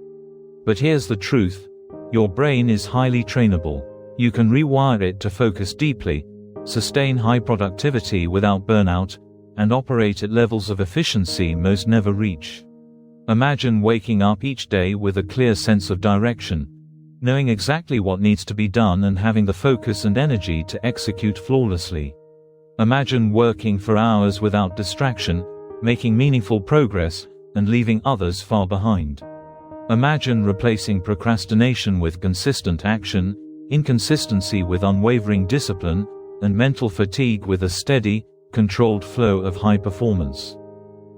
But here's the truth: your brain is highly trainable. You can rewire it to focus deeply, sustain high productivity without burnout, and operate at levels of efficiency most never reach. Imagine waking up each day with a clear sense of direction, knowing exactly what needs to be done and having the focus and energy to execute flawlessly. Imagine working for hours without distraction, making meaningful progress, and leaving others far behind. Imagine replacing procrastination with consistent action, inconsistency with unwavering discipline, and mental fatigue with a steady, controlled flow of high performance.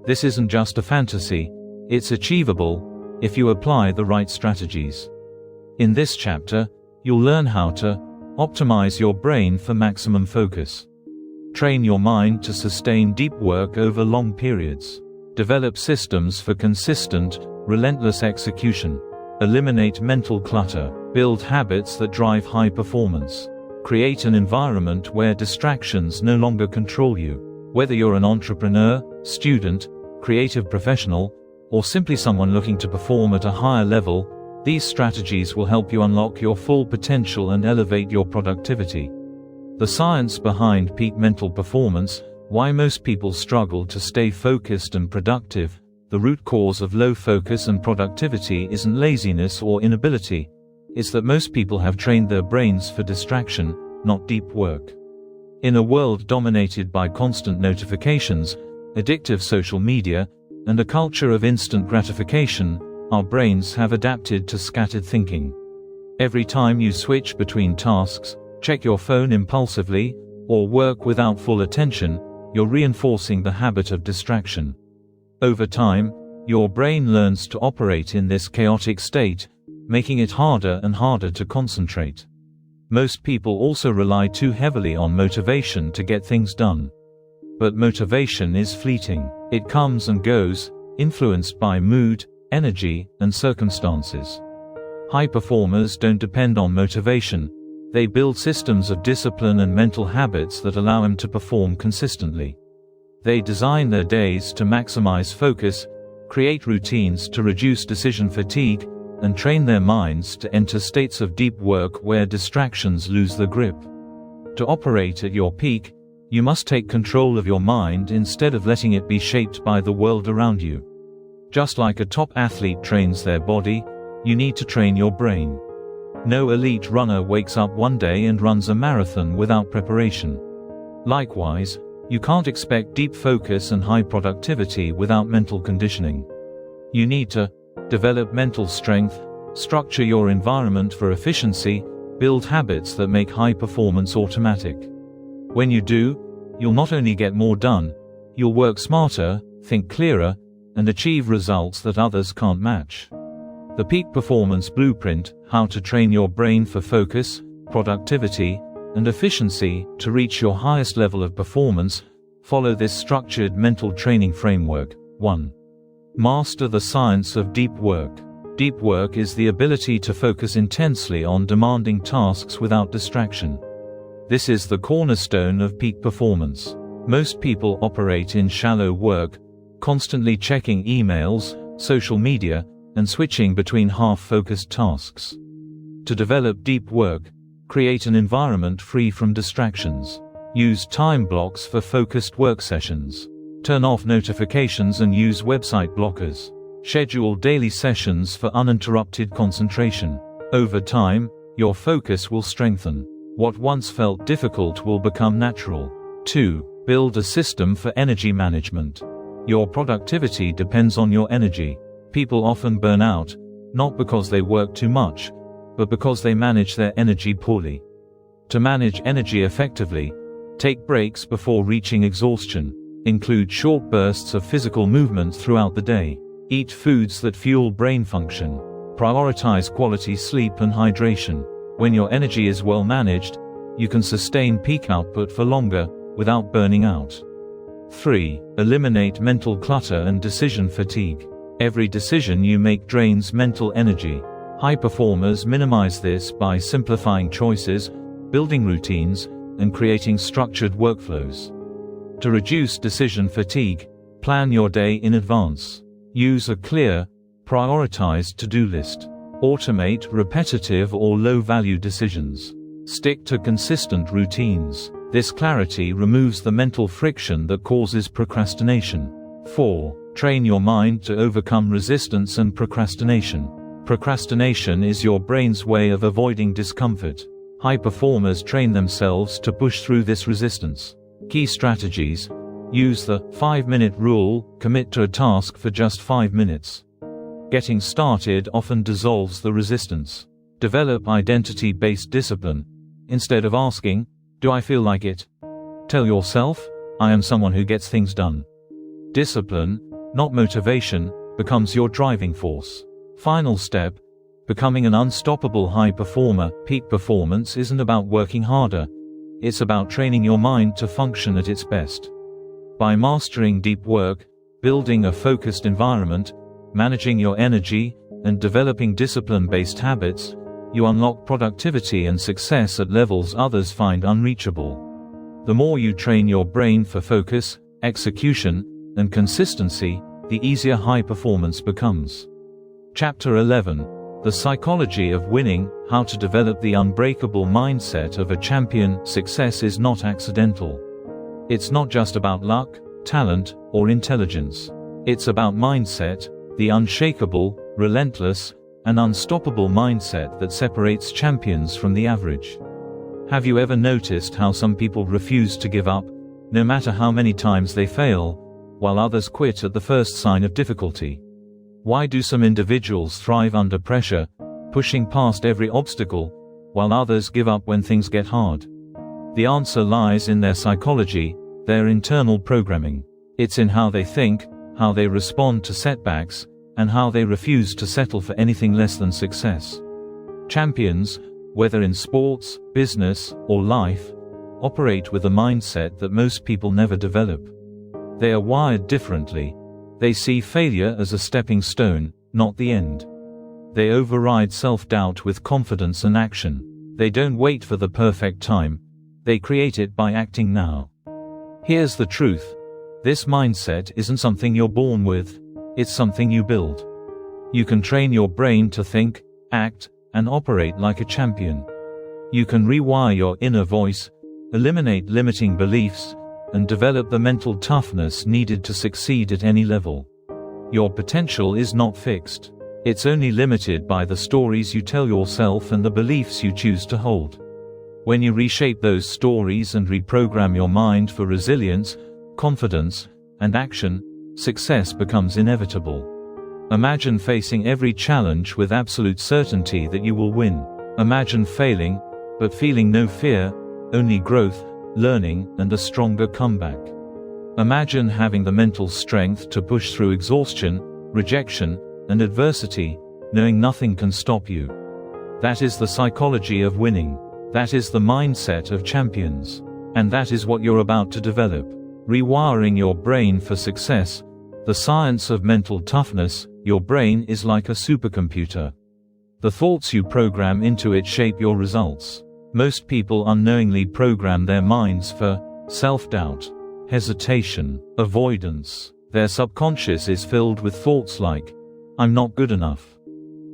This isn't just a fantasy, it's achievable, if you apply the right strategies. In this chapter, you'll learn how to optimize your brain for maximum focus. Train your mind to sustain deep work over long periods. Develop systems for consistent, relentless execution. Eliminate mental clutter. Build habits that drive high performance. Create an environment where distractions no longer control you. Whether you're an entrepreneur, student, creative professional, or simply someone looking to perform at a higher level, these strategies will help you unlock your full potential and elevate your productivity. The science behind peak mental performance, why most people struggle to stay focused and productive. The root cause of low focus and productivity isn't laziness or inability. It's that most people have trained their brains for distraction, not deep work. In a world dominated by constant notifications, addictive social media, and a culture of instant gratification, our brains have adapted to scattered thinking. Every time you switch between tasks, check your phone impulsively, or work without full attention, you're reinforcing the habit of distraction. Over time, your brain learns to operate in this chaotic state, making it harder and harder to concentrate. Most people also rely too heavily on motivation to get things done. But motivation is fleeting. It comes and goes, influenced by mood, energy, and circumstances. High performers don't depend on motivation. They build systems of discipline and mental habits that allow them to perform consistently. They design their days to maximize focus, create routines to reduce decision fatigue, and train their minds to enter states of deep work where distractions lose their grip. To operate at your peak, you must take control of your mind instead of letting it be shaped by the world around you. Just like a top athlete trains their body, you need to train your brain. No elite runner wakes up one day and runs a marathon without preparation. Likewise, you can't expect deep focus and high productivity without mental conditioning. You need to develop mental strength, structure your environment for efficiency, build habits that make high performance automatic. When you do, you'll not only get more done, you'll work smarter, think clearer, and achieve results that others can't match. The Peak Performance Blueprint: How to Train Your Brain for Focus, Productivity, and Efficiency to Reach Your Highest Level of Performance. Follow this structured mental training framework. 1. Master the science of deep work. Deep work is the ability to focus intensely on demanding tasks without distraction. This is the cornerstone of peak performance. Most people operate in shallow work, constantly checking emails, social media, and switching between half-focused tasks. To develop deep work, create an environment free from distractions. Use time blocks for focused work sessions. Turn off notifications and use website blockers. Schedule daily sessions for uninterrupted concentration. Over time, your focus will strengthen. What once felt difficult will become natural. 2. Build a system for energy management. Your productivity depends on your energy. People often burn out, not because they work too much, but because they manage their energy poorly. To manage energy effectively, take breaks before reaching exhaustion. Include short bursts of physical movement throughout the day. Eat foods that fuel brain function. Prioritize quality sleep and hydration. When your energy is well managed, you can sustain peak output for longer, without burning out. 3. Eliminate mental clutter and decision fatigue. Every decision you make drains mental energy. High performers minimize this by simplifying choices, building routines, and creating structured workflows. To reduce decision fatigue, plan your day in advance. Use a clear, prioritized to-do list. Automate repetitive or low-value decisions. Stick to consistent routines. This clarity removes the mental friction that causes procrastination. 4. Train your mind to overcome resistance and procrastination. Procrastination is your brain's way of avoiding discomfort. High performers train themselves to push through this resistance. Key strategies: use the 5-minute rule, commit to a task for just 5 minutes. Getting started often dissolves the resistance. Develop identity-based discipline. Instead of asking, "Do I feel like it?" tell yourself, "I am someone who gets things done." Discipline, not motivation, becomes your driving force. Final step: becoming an unstoppable high performer. Peak performance isn't about working harder. It's about training your mind to function at its best. By mastering deep work, building a focused environment, managing your energy, and developing discipline-based habits, you unlock productivity and success at levels others find unreachable. The more you train your brain for focus, execution, and consistency, the easier high performance becomes. Chapter 11: The Psychology of Winning, How to Develop the Unbreakable Mindset of a Champion. Success is not accidental. It's not just about luck, talent, or intelligence. It's about mindset, the unshakable, relentless, and unstoppable mindset that separates champions from the average. Have you ever noticed how some people refuse to give up, no matter how many times they fail, while others quit at the first sign of difficulty? Why do some individuals thrive under pressure, pushing past every obstacle, while others give up when things get hard? The answer lies in their psychology, their internal programming. It's in how they think, how they respond to setbacks, and how they refuse to settle for anything less than success. Champions, whether in sports, business, or life, operate with a mindset that most people never develop. They are wired differently. They see failure as a stepping stone, not the end. They override self-doubt with confidence and action. They don't wait for the perfect time. They create it by acting now. Here's the truth. This mindset isn't something you're born with. It's something you build. You can train your brain to think, act, and operate like a champion. You can rewire your inner voice, eliminate limiting beliefs, and develop the mental toughness needed to succeed at any level. Your potential is not fixed. It's only limited by the stories you tell yourself and the beliefs you choose to hold. When you reshape those stories and reprogram your mind for resilience, confidence, and action, success becomes inevitable. Imagine facing every challenge with absolute certainty that you will win. Imagine failing, but feeling no fear, only growth, learning, and a stronger comeback. Imagine having the mental strength to push through exhaustion, rejection, and adversity, knowing nothing can stop you. That is the psychology of winning. That is the mindset of champions. And that is what you're about to develop. Rewiring your brain for success. The science of mental toughness. Your brain is like a supercomputer. The thoughts you program into it shape your results. Most people unknowingly program their minds for self-doubt, hesitation, avoidance. Their subconscious is filled with thoughts like, "I'm not good enough.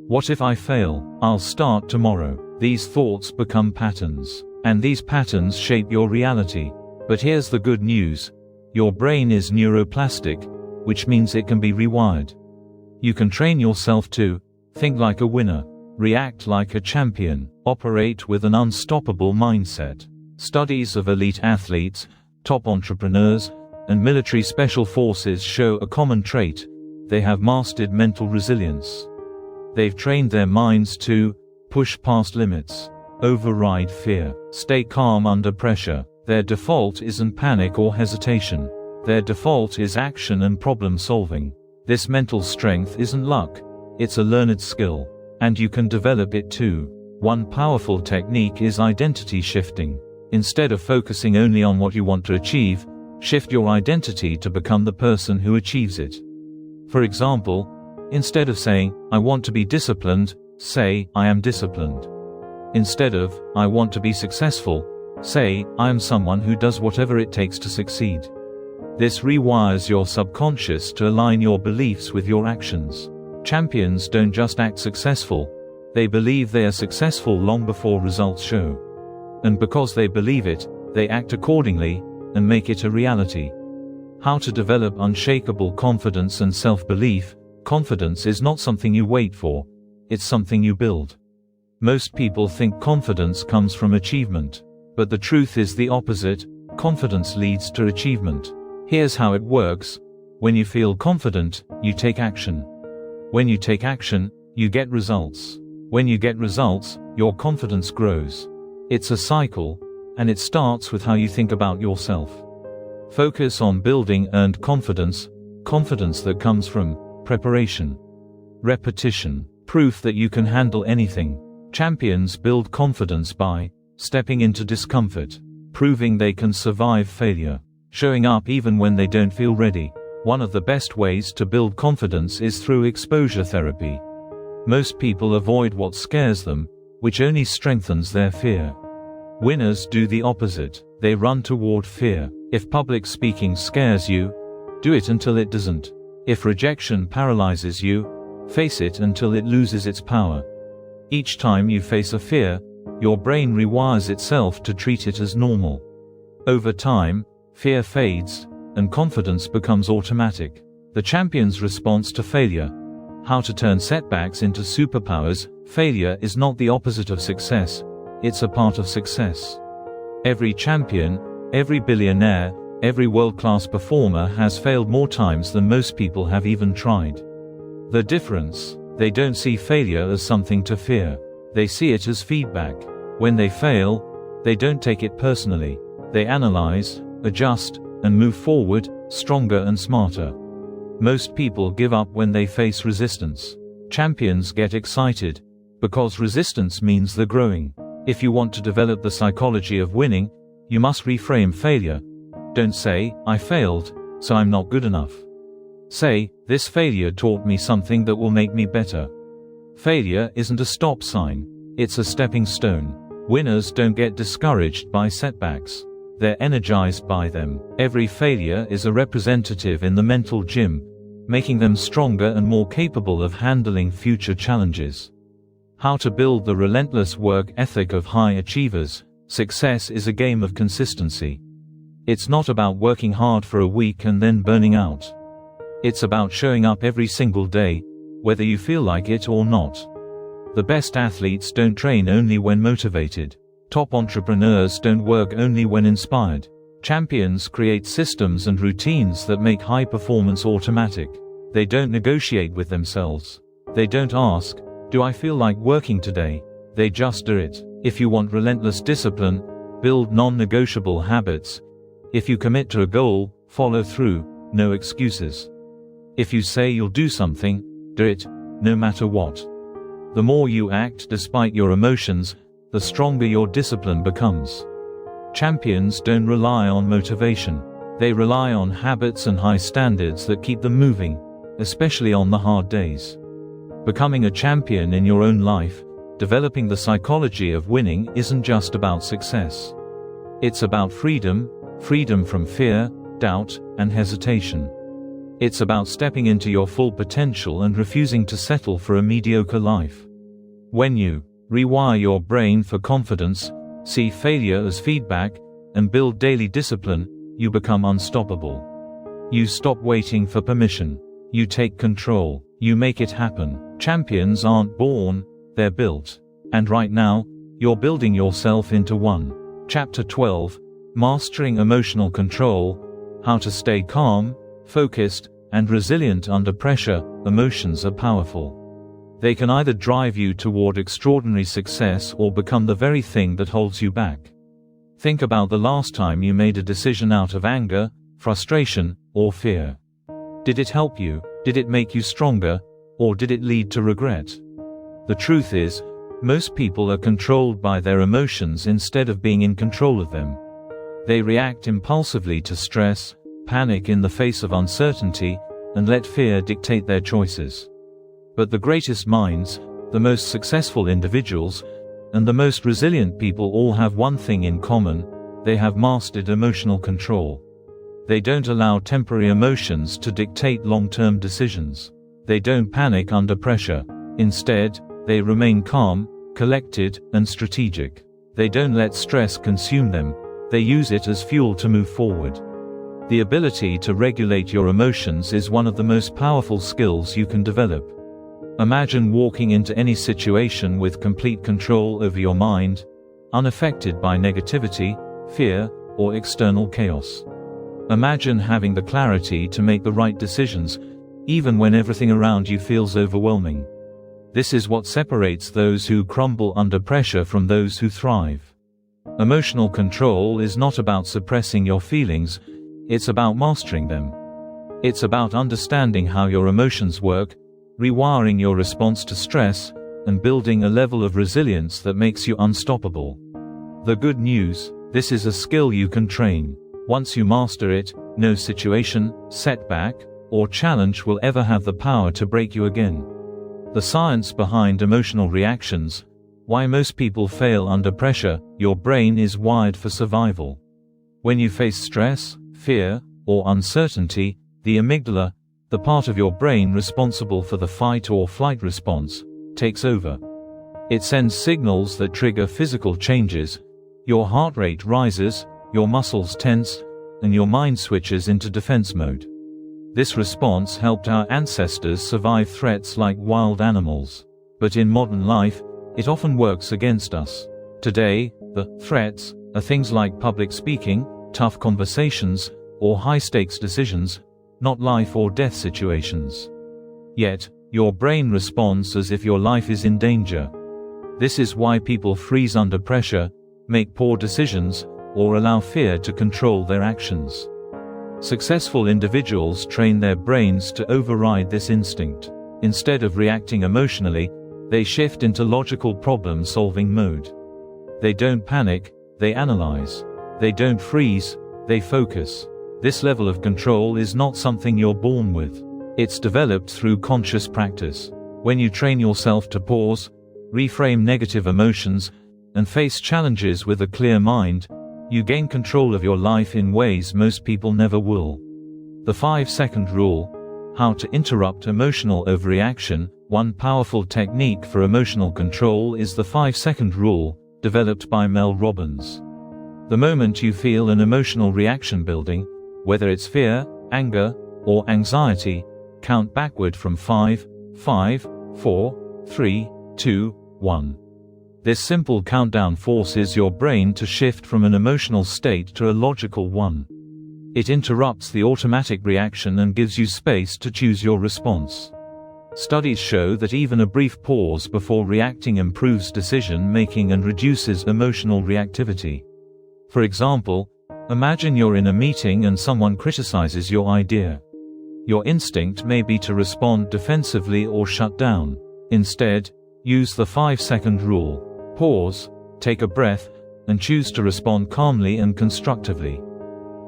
What if I fail? I'll start tomorrow." These thoughts become patterns, and these patterns shape your reality. But here's the good news. Your brain is neuroplastic, which means it can be rewired. You can train yourself to think like a winner, react like a champion, operate with an unstoppable mindset. Studies of elite athletes, top entrepreneurs, and military special forces show a common trait: they have mastered mental resilience. They've trained their minds to push past limits, override fear, stay calm under pressure. Their default isn't panic or hesitation. Their default is action and problem solving. This mental strength isn't luck, it's a learned skill. And you can develop it too. One powerful technique is identity shifting. Instead of focusing only on what you want to achieve, shift your identity to become the person who achieves it. For example, instead of saying, "I want to be disciplined," say, "I am disciplined." Instead of, "I want to be successful," say, "I am someone who does whatever it takes to succeed." This rewires your subconscious to align your beliefs with your actions. Champions don't just act successful, they believe they are successful long before results show. And because they believe it, they act accordingly, and make it a reality. How to develop unshakable confidence and self-belief. Confidence is not something you wait for, it's something you build. Most people think confidence comes from achievement. But the truth is the opposite: confidence leads to achievement. Here's how it works. When you feel confident, you take action. When you take action, you get results. When you get results, your confidence grows. It's a cycle, and it starts with how you think about yourself. Focus on building earned confidence, confidence that comes from preparation, repetition, proof that you can handle anything. Champions build confidence by stepping into discomfort, proving they can survive failure, showing up even when they don't feel ready. One of the best ways to build confidence is through exposure therapy. Most people avoid what scares them, which only strengthens their fear. Winners do the opposite. They run toward fear. If public speaking scares you, do it until it doesn't. If rejection paralyzes you, face it until it loses its power. Each time you face a fear, your brain rewires itself to treat it as normal. Over time, fear fades, and confidence becomes automatic. The champion's response to failure. How to turn setbacks into superpowers. Failure is not the opposite of success, it's a part of success. Every champion, every billionaire, every world-class performer has failed more times than most people have even tried. The difference: they don't see failure as something to fear. They see it as feedback. When they fail, they don't take it personally. They analyze, adjust, and move forward, stronger and smarter. Most people give up when they face resistance. Champions get excited, because resistance means they're growing. If you want to develop the psychology of winning, you must reframe failure. Don't say, "I failed, so I'm not good enough." Say, "This failure taught me something that will make me better." Failure isn't a stop sign, it's a stepping stone. Winners don't get discouraged by setbacks. They're energized by them. Every failure is a representative in the mental gym, making them stronger and more capable of handling future challenges. How to build the relentless work ethic of high achievers. Success is a game of consistency. It's not about working hard for a week and then burning out. It's about showing up every single day, whether you feel like it or not. The best athletes don't train only when motivated. Top entrepreneurs don't work only when inspired. Champions create systems and routines that make high performance automatic. They don't negotiate with themselves. They don't ask, "Do I feel like working today?" They just do it. If you want relentless discipline, build non-negotiable habits. If you commit to a goal, follow through, no excuses. If you say you'll do something, do it, no matter what. The more you act despite your emotions, the stronger your discipline becomes. Champions don't rely on motivation. They rely on habits and high standards that keep them moving, especially on the hard days. Becoming a champion in your own life, developing the psychology of winning isn't just about success. It's about freedom, freedom from fear, doubt, and hesitation. It's about stepping into your full potential and refusing to settle for a mediocre life. When you rewire your brain for confidence, see failure as feedback, and build daily discipline, you become unstoppable. You stop waiting for permission. You take control. You make it happen. Champions aren't born, they're built. And right now, you're building yourself into one. Chapter 12, Mastering Emotional Control. How to stay calm, focused, and resilient under pressure. Emotions are powerful. They can either drive you toward extraordinary success or become the very thing that holds you back. Think about the last time you made a decision out of anger, frustration, or fear. Did it help you? Did it make you stronger? Or did it lead to regret? The truth is, most people are controlled by their emotions instead of being in control of them. They react impulsively to stress, panic in the face of uncertainty, and let fear dictate their choices. But the greatest minds, the most successful individuals, and the most resilient people all have one thing in common: they have mastered emotional control. They don't allow temporary emotions to dictate long-term decisions. They don't panic under pressure. Instead, they remain calm, collected, and strategic. They don't let stress consume them. They use it as fuel to move forward. The ability to regulate your emotions is one of the most powerful skills you can develop. Imagine walking into any situation with complete control over your mind, unaffected by negativity, fear, or external chaos. Imagine having the clarity to make the right decisions, even when everything around you feels overwhelming. This is what separates those who crumble under pressure from those who thrive. Emotional control is not about suppressing your feelings, it's about mastering them. It's about understanding how your emotions work, rewiring your response to stress, and building a level of resilience that makes you unstoppable. The good news: this is a skill you can train. Once you master it, no situation, setback, or challenge will ever have the power to break you again. The science behind emotional reactions: why most people fail under pressure. Your brain is wired for survival. When you face stress, fear, or uncertainty, the amygdala, the part of your brain responsible for the fight or flight response, takes over. It sends signals that trigger physical changes. Your heart rate rises, your muscles tense, and your mind switches into defense mode. This response helped our ancestors survive threats like wild animals. But in modern life, it often works against us. Today, the threats are things like public speaking, tough conversations, or high-stakes decisions, not life or death situations. Yet, your brain responds as if your life is in danger. This is why people freeze under pressure, make poor decisions, or allow fear to control their actions. Successful individuals train their brains to override this instinct. Instead of reacting emotionally, they shift into logical problem-solving mode. They don't panic, they analyze. They don't freeze, they focus. This level of control is not something you're born with. It's developed through conscious practice. When you train yourself to pause, reframe negative emotions, and face challenges with a clear mind, you gain control of your life in ways most people never will. The 5-second rule: how to interrupt emotional overreaction. One powerful technique for emotional control is the 5-second rule, developed by Mel Robbins. The moment you feel an emotional reaction building, whether it's fear, anger, or anxiety, count backward from 5, 4, 3, 2, 1. This simple countdown forces your brain to shift from an emotional state to a logical one. It interrupts the automatic reaction and gives you space to choose your response. Studies show that even a brief pause before reacting improves decision-making and reduces emotional reactivity. For example, imagine you're in a meeting and someone criticizes your idea. Your instinct may be to respond defensively or shut down. Instead, use the 5-second rule. Pause, take a breath, and choose to respond calmly and constructively.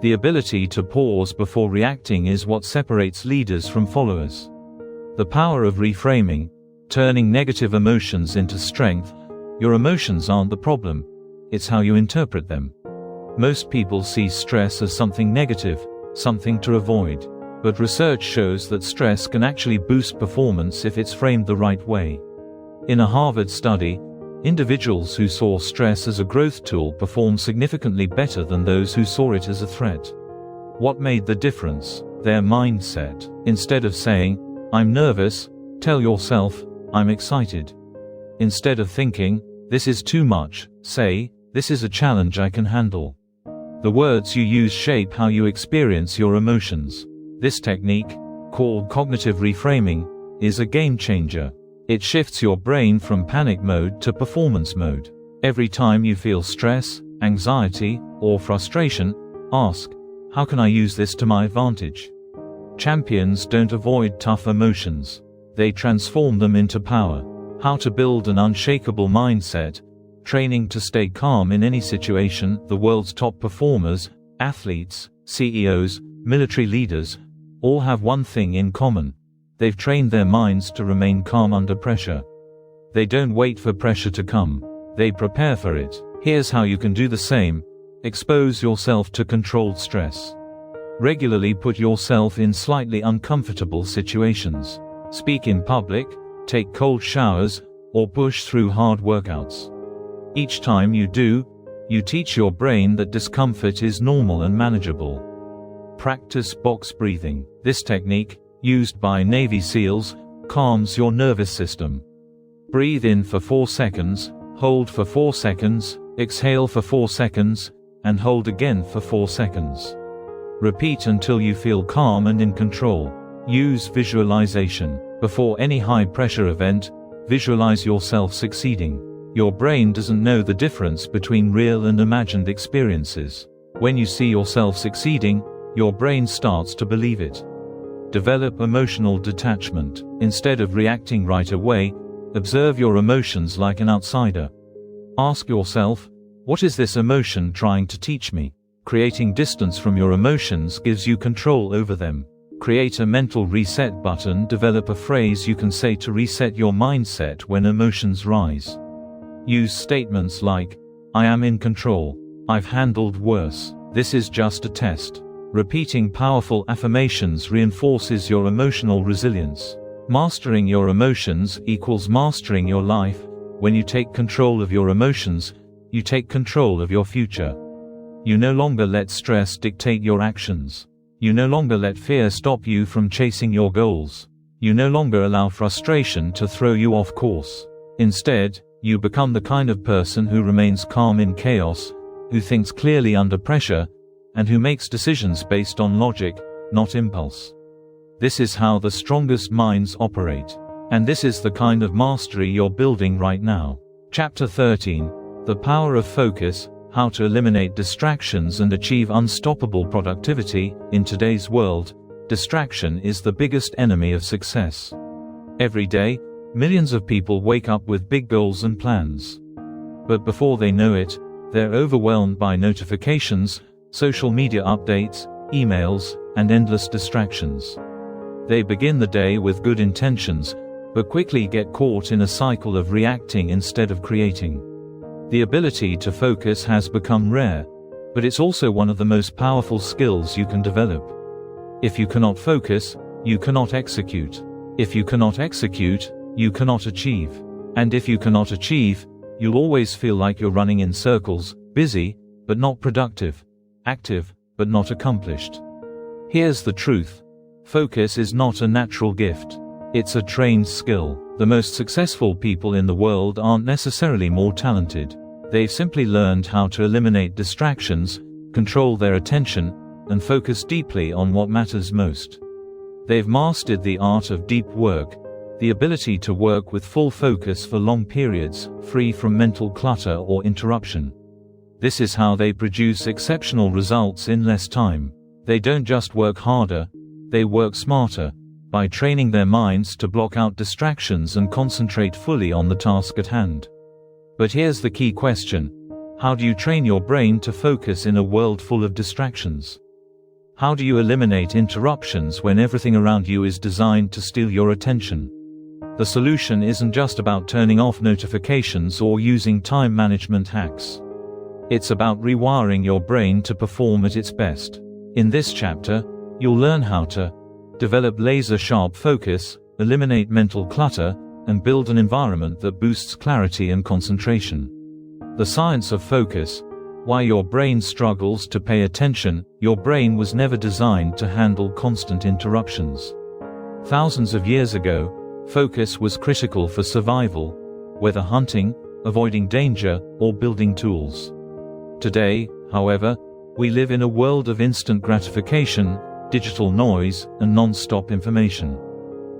The ability to pause before reacting is what separates leaders from followers. The power of reframing, turning negative emotions into strength. Your emotions aren't the problem, it's how you interpret them. Most people see stress as something negative, something to avoid. But research shows that stress can actually boost performance if it's framed the right way. In a Harvard study, individuals who saw stress as a growth tool performed significantly better than those who saw it as a threat. What made the difference? Their mindset. Instead of saying, "I'm nervous," tell yourself, "I'm excited." Instead of thinking, "This is too much," say, "This is a challenge I can handle." The words you use shape how you experience your emotions. This technique, called cognitive reframing, is a game changer. It shifts your brain from panic mode to performance mode. Every time you feel stress, anxiety, or frustration, ask, "How can I use this to my advantage?" Champions don't avoid tough emotions. They transform them into power. How to build an unshakable mindset. Training to stay calm in any situation. The world's top performers, athletes, CEOs, military leaders, all have one thing in common. They've trained their minds to remain calm under pressure. They don't wait for pressure to come. They prepare for it. Here's how you can do the same. Expose yourself to controlled stress. Regularly put yourself in slightly uncomfortable situations. Speak in public, take cold showers, or push through hard workouts. Each time you do, you teach your brain that discomfort is normal and manageable. Practice box breathing. This technique, used by Navy SEALs, calms your nervous system. Breathe in for 4 seconds, hold for 4 seconds, exhale for 4 seconds, and hold again for 4 seconds. Repeat until you feel calm and in control. Use visualization. Before any high-pressure event, visualize yourself succeeding. Your brain doesn't know the difference between real and imagined experiences. When you see yourself succeeding, your brain starts to believe it. Develop emotional detachment. Instead of reacting right away, observe your emotions like an outsider. Ask yourself, what is this emotion trying to teach me? Creating distance from your emotions gives you control over them. Create a mental reset button. Develop a phrase you can say to reset your mindset when emotions rise. Use statements like, I am in control. I've handled worse. This is just a test. Repeating powerful affirmations reinforces your emotional resilience. Mastering your emotions equals mastering your life. When you take control of your emotions, you take control of your future. You no longer let stress dictate your actions. You no longer let fear stop you from chasing your goals. You no longer allow frustration to throw you off course. Instead, you become the kind of person who remains calm in chaos, who thinks clearly under pressure, and who makes decisions based on logic, not impulse. This is how the strongest minds operate. And this is the kind of mastery you're building right now. Chapter 13. The Power of Focus, How to Eliminate Distractions and Achieve Unstoppable Productivity. In today's world, distraction is the biggest enemy of success. Every day, millions of people wake up with big goals and plans. But before they know it, they're overwhelmed by notifications, social media updates, emails, and endless distractions. They begin the day with good intentions, but quickly get caught in a cycle of reacting instead of creating. The ability to focus has become rare, but it's also one of the most powerful skills you can develop. If you cannot focus, you cannot execute. If you cannot execute, you cannot achieve. And if you cannot achieve, you'll always feel like you're running in circles, busy, but not productive, active, but not accomplished. Here's the truth. Focus is not a natural gift. It's a trained skill. The most successful people in the world aren't necessarily more talented. They've simply learned how to eliminate distractions, control their attention, and focus deeply on what matters most. They've mastered the art of deep work, the ability to work with full focus for long periods, free from mental clutter or interruption. This is how they produce exceptional results in less time. They don't just work harder, they work smarter, by training their minds to block out distractions and concentrate fully on the task at hand. But here's the key question. How do you train your brain to focus in a world full of distractions? How do you eliminate interruptions when everything around you is designed to steal your attention? The solution isn't just about turning off notifications or using time management hacks. It's about rewiring your brain to perform at its best. In this chapter, you'll learn how to develop laser-sharp focus, eliminate mental clutter, and build an environment that boosts clarity and concentration. The science of focus. Why your brain struggles to pay attention. Your brain was never designed to handle constant interruptions. Thousands of years ago, focus was critical for survival, whether hunting, avoiding danger, or building tools. Today, however, we live in a world of instant gratification, digital noise, and non-stop information.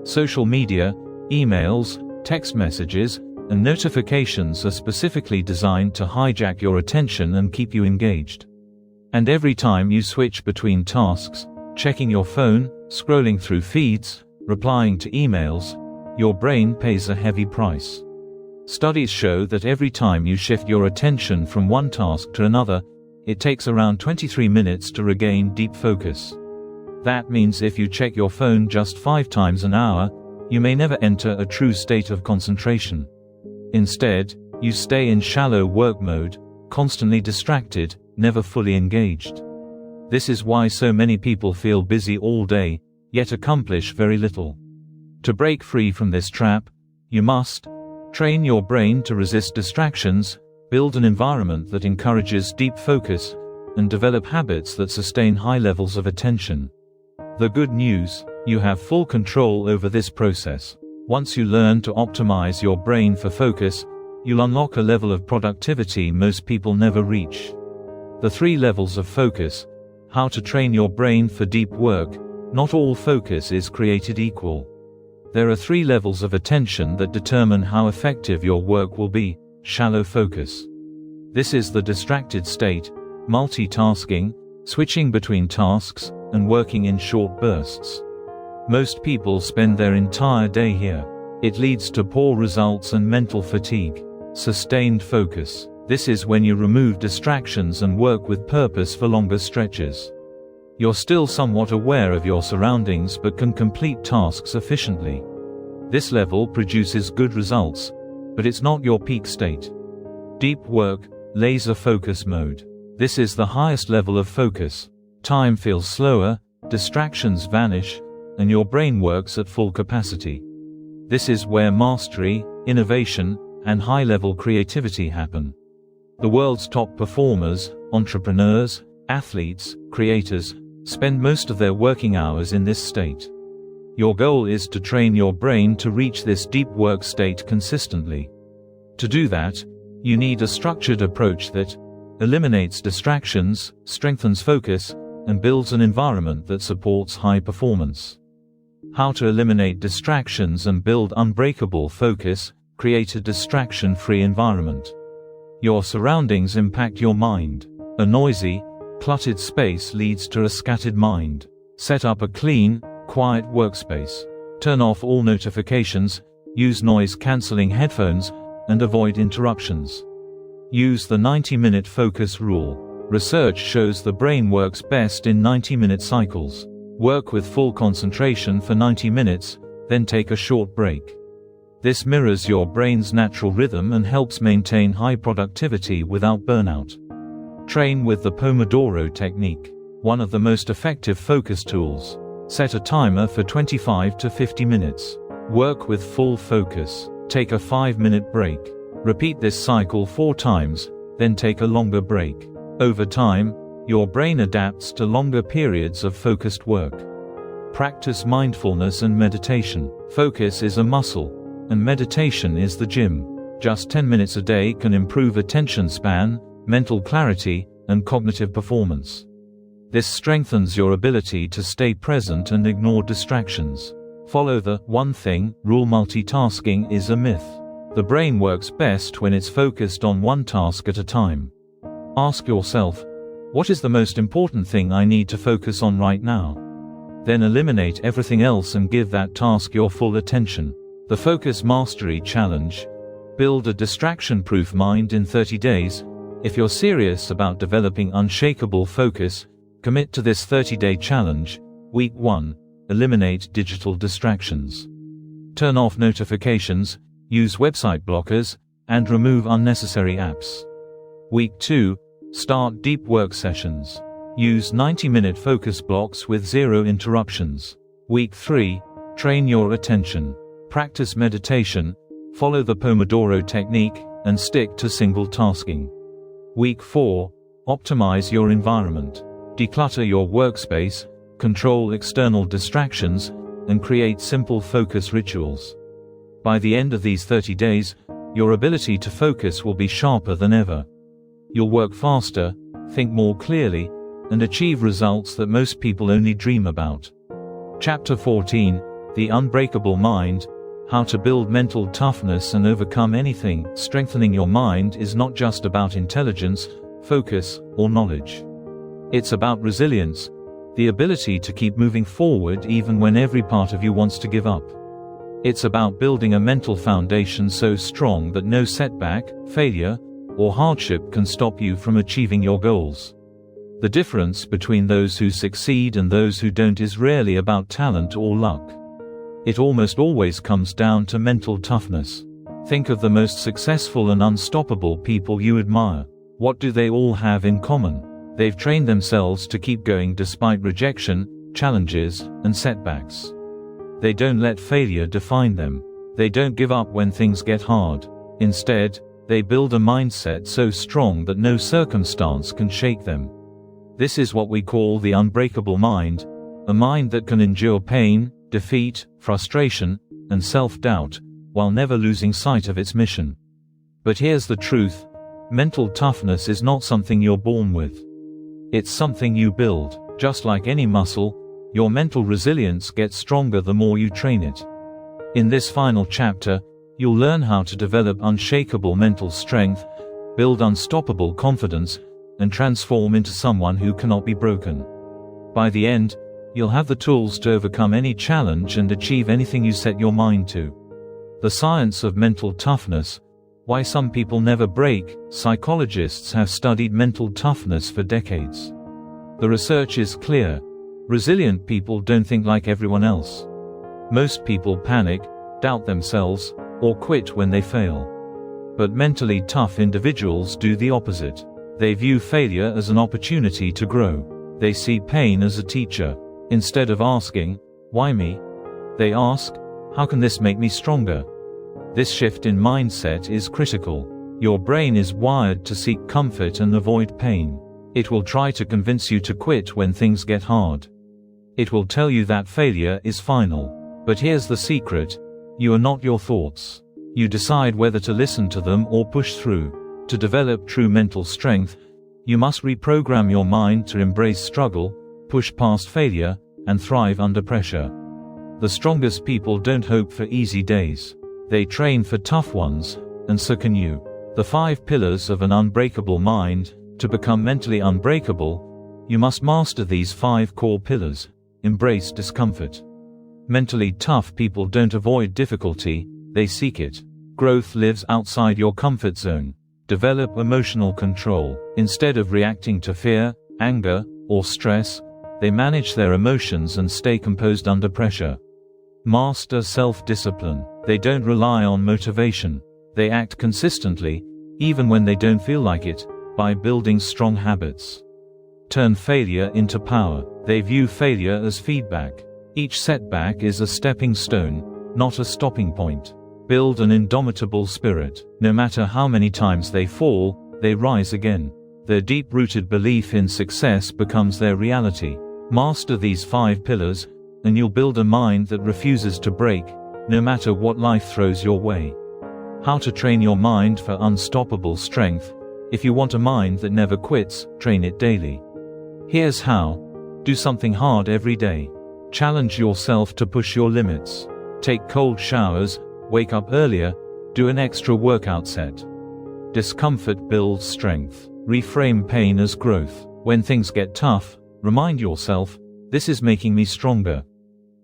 Social media, emails, text messages, and notifications are specifically designed to hijack your attention and keep you engaged. And every time you switch between tasks, checking your phone, scrolling through feeds, replying to emails, your brain pays a heavy price. Studies show that every time you shift your attention from one task to another, it takes around 23 minutes to regain deep focus. That means if you check your phone just 5 times an hour, you may never enter a true state of concentration. Instead, you stay in shallow work mode, constantly distracted, never fully engaged. This is why so many people feel busy all day, yet accomplish very little. To break free from this trap, you must train your brain to resist distractions, build an environment that encourages deep focus, and develop habits that sustain high levels of attention. The good news, you have full control over this process. Once you learn to optimize your brain for focus, you'll unlock a level of productivity most people never reach. The 3 levels of focus. How to train your brain for deep work. Not all focus is created equal. There are 3 levels of attention that determine how effective your work will be. Shallow focus. This is the distracted state, multitasking, switching between tasks, and working in short bursts. Most people spend their entire day here. It leads to poor results and mental fatigue. Sustained focus. This is when you remove distractions and work with purpose for longer stretches. You're still somewhat aware of your surroundings but can complete tasks efficiently. This level produces good results, but it's not your peak state. Deep work, laser focus mode. This is the highest level of focus. Time feels slower, distractions vanish, and your brain works at full capacity. This is where mastery, innovation, and high-level creativity happen. The world's top performers, entrepreneurs, athletes, creators, spend most of their working hours in this state. Your goal is to train your brain to reach this deep work state consistently. To do that, you need a structured approach that eliminates distractions, strengthens focus, and builds an environment that supports high performance. How to eliminate distractions and build unbreakable focus. Create a distraction-free environment. Your surroundings impact your mind. A noisy, cluttered space leads to a scattered mind. Set up a clean, quiet workspace. Turn off all notifications, use noise-canceling headphones, and avoid interruptions. Use the 90-minute focus rule. Research shows the brain works best in 90-minute cycles. Work with full concentration for 90 minutes, then take a short break. This mirrors your brain's natural rhythm and helps maintain high productivity without burnout. Train with the Pomodoro technique, one of the most effective focus tools. Set a timer for 25 to 50 minutes. Work with full focus. Take a 5-minute break. Repeat this cycle 4 times, then take a longer break. Over time, your brain adapts to longer periods of focused work. Practice mindfulness and meditation. Focus is a muscle, and meditation is the gym. Just 10 minutes a day can improve attention span, mental clarity, and cognitive performance. This strengthens your ability to stay present and ignore distractions. Follow the one thing rule. Multitasking is a myth. The brain works best when it's focused on one task at a time. Ask yourself, what is the most important thing I need to focus on right now? Then eliminate everything else and give that task your full attention. The Focus Mastery Challenge. Build a distraction-proof mind in 30 days. If you're serious about developing unshakable focus, commit to this 30-day challenge. Week 1. Eliminate digital distractions. Turn off notifications, use website blockers, and remove unnecessary apps. Week 2. Start deep work sessions. Use 90-minute focus blocks with 0 interruptions. Week 3. Train your attention. Practice meditation, follow the Pomodoro technique, and stick to single tasking. Week 4. Optimize your environment. Declutter your workspace, control external distractions, and create simple focus rituals. By the end of these 30 days, your ability to focus will be sharper than ever. You'll work faster, think more clearly, and achieve results that most people only dream about. Chapter 14. The Unbreakable Mind. How to build mental toughness and overcome anything. Strengthening your mind is not just about intelligence, focus, or knowledge. It's about resilience, the ability to keep moving forward even when every part of you wants to give up. It's about building a mental foundation so strong that no setback, failure, or hardship can stop you from achieving your goals. The difference between those who succeed and those who don't is rarely about talent or luck. It almost always comes down to mental toughness. Think of the most successful and unstoppable people you admire. What do they all have in common? They've trained themselves to keep going despite rejection, challenges, and setbacks. They don't let failure define them. They don't give up when things get hard. Instead, they build a mindset so strong that no circumstance can shake them. This is what we call the unbreakable mind, a mind that can endure pain, defeat, frustration, and self-doubt, while never losing sight of its mission. But here's the truth: mental toughness is not something you're born with. It's something you build. Just like any muscle, Your mental resilience gets stronger the more you train it. In this final chapter, you'll learn how to develop unshakable mental strength, build unstoppable confidence, and transform into someone who cannot be broken. By the end, you'll have the tools to overcome any challenge and achieve anything you set your mind to. The science of mental toughness. Why some people never break. Psychologists have studied mental toughness for decades. The research is clear. Resilient people don't think like everyone else. Most people panic, doubt themselves, or quit when they fail. But mentally tough individuals do the opposite. They view failure as an opportunity to grow. They see pain as a teacher. Instead of asking, "Why me?" they ask, "How can this make me stronger?" This shift in mindset is critical. Your brain is wired to seek comfort and avoid pain. It will try to convince you to quit when things get hard. It will tell you that failure is final. But here's the secret: you are not your thoughts. You decide whether to listen to them or push through. To develop true mental strength, you must reprogram your mind to embrace struggle, push past failure, and thrive under pressure. The strongest people don't hope for easy days. They train for tough ones, and so can you. The 5 pillars of an unbreakable mind. To become mentally unbreakable, you must master these 5 core pillars. Embrace discomfort. Mentally tough people don't avoid difficulty, they seek it. Growth lives outside your comfort zone. Develop emotional control. Instead of reacting to fear, anger, or stress, they manage their emotions and stay composed under pressure. Master self-discipline. They don't rely on motivation. They act consistently, even when they don't feel like it, by building strong habits. Turn failure into power. They view failure as feedback. Each setback is a stepping stone, not a stopping point. Build an indomitable spirit. No matter how many times they fall, they rise again. Their deep-rooted belief in success becomes their reality. Master these 5 pillars, and you'll build a mind that refuses to break, no matter what life throws your way. How to train your mind for unstoppable strength. If you want a mind that never quits, train it daily. Here's how. Do something hard every day. Challenge yourself to push your limits. Take cold showers, wake up earlier, do an extra workout set. Discomfort builds strength. Reframe pain as growth. When things get tough, remind yourself, "This is making me stronger."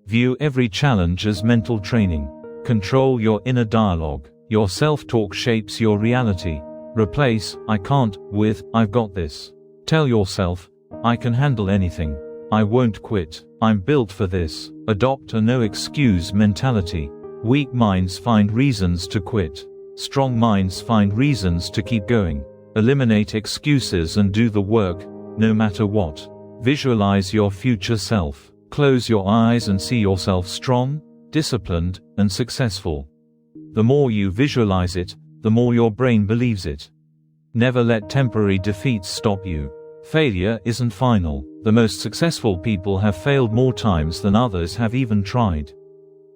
View every challenge as mental training. Control your inner dialogue. Your self-talk shapes your reality. Replace "I can't" with "I've got this." Tell yourself, "I can handle anything. I won't quit. I'm built for this." Adopt a no-excuse mentality. Weak minds find reasons to quit. Strong minds find reasons to keep going. Eliminate excuses and do the work, no matter what. Visualize your future self. Close your eyes and see yourself strong, disciplined, and successful. The more you visualize it, the more your brain believes it. Never let temporary defeats stop you. Failure isn't final. The most successful people have failed more times than others have even tried.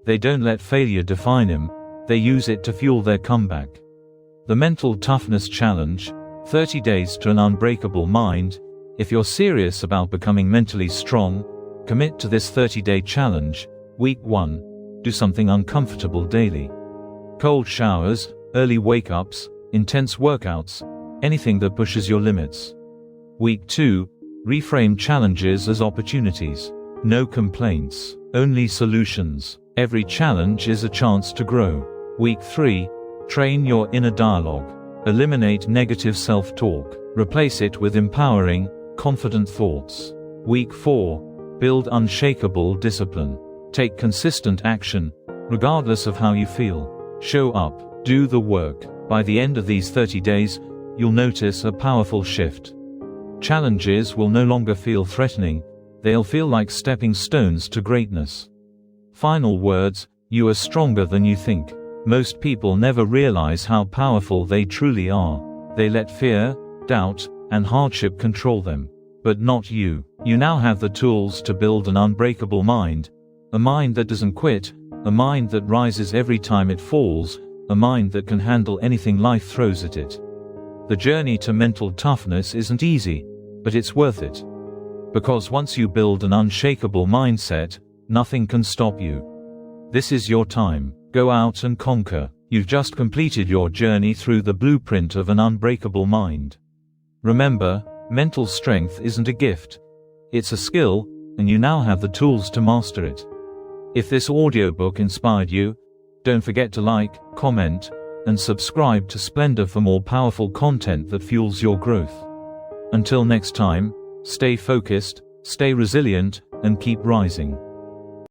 They don't let failure define them, they use it to fuel their comeback. The Mental Toughness Challenge, 30 Days to an Unbreakable Mind. If you're serious about becoming mentally strong, commit to this 30-day challenge. Week 1. Do something uncomfortable daily. Cold showers, early wake-ups, intense workouts, anything that pushes your limits. Week 2. Reframe challenges as opportunities. No complaints, only solutions. Every challenge is a chance to grow. Week 3. Train your inner dialogue. Eliminate negative self-talk. Replace it with empowering, confident thoughts. Week 4. Build unshakable discipline. Take consistent action, regardless of how you feel. Show up, do the work. By the end of these 30 days, you'll notice a powerful shift. Challenges will no longer feel threatening, they'll feel like stepping stones to greatness. Final words: you are stronger than you think. Most people never realize how powerful they truly are. They let fear, doubt, and hardship control them. But not you. You now have the tools to build an unbreakable mind. A mind that doesn't quit, a mind that rises every time it falls, a mind that can handle anything life throws at it. The journey to mental toughness isn't easy, but it's worth it. Because once you build an unshakable mindset, nothing can stop you. This is your time. Go out and conquer. You've just completed your journey through the blueprint of an unbreakable mind. Remember, mental strength isn't a gift. It's a skill, and you now have the tools to master it. If this audiobook inspired you, don't forget to like, comment, and subscribe to Splendor for more powerful content that fuels your growth. Until next time, stay focused, stay resilient, and keep rising.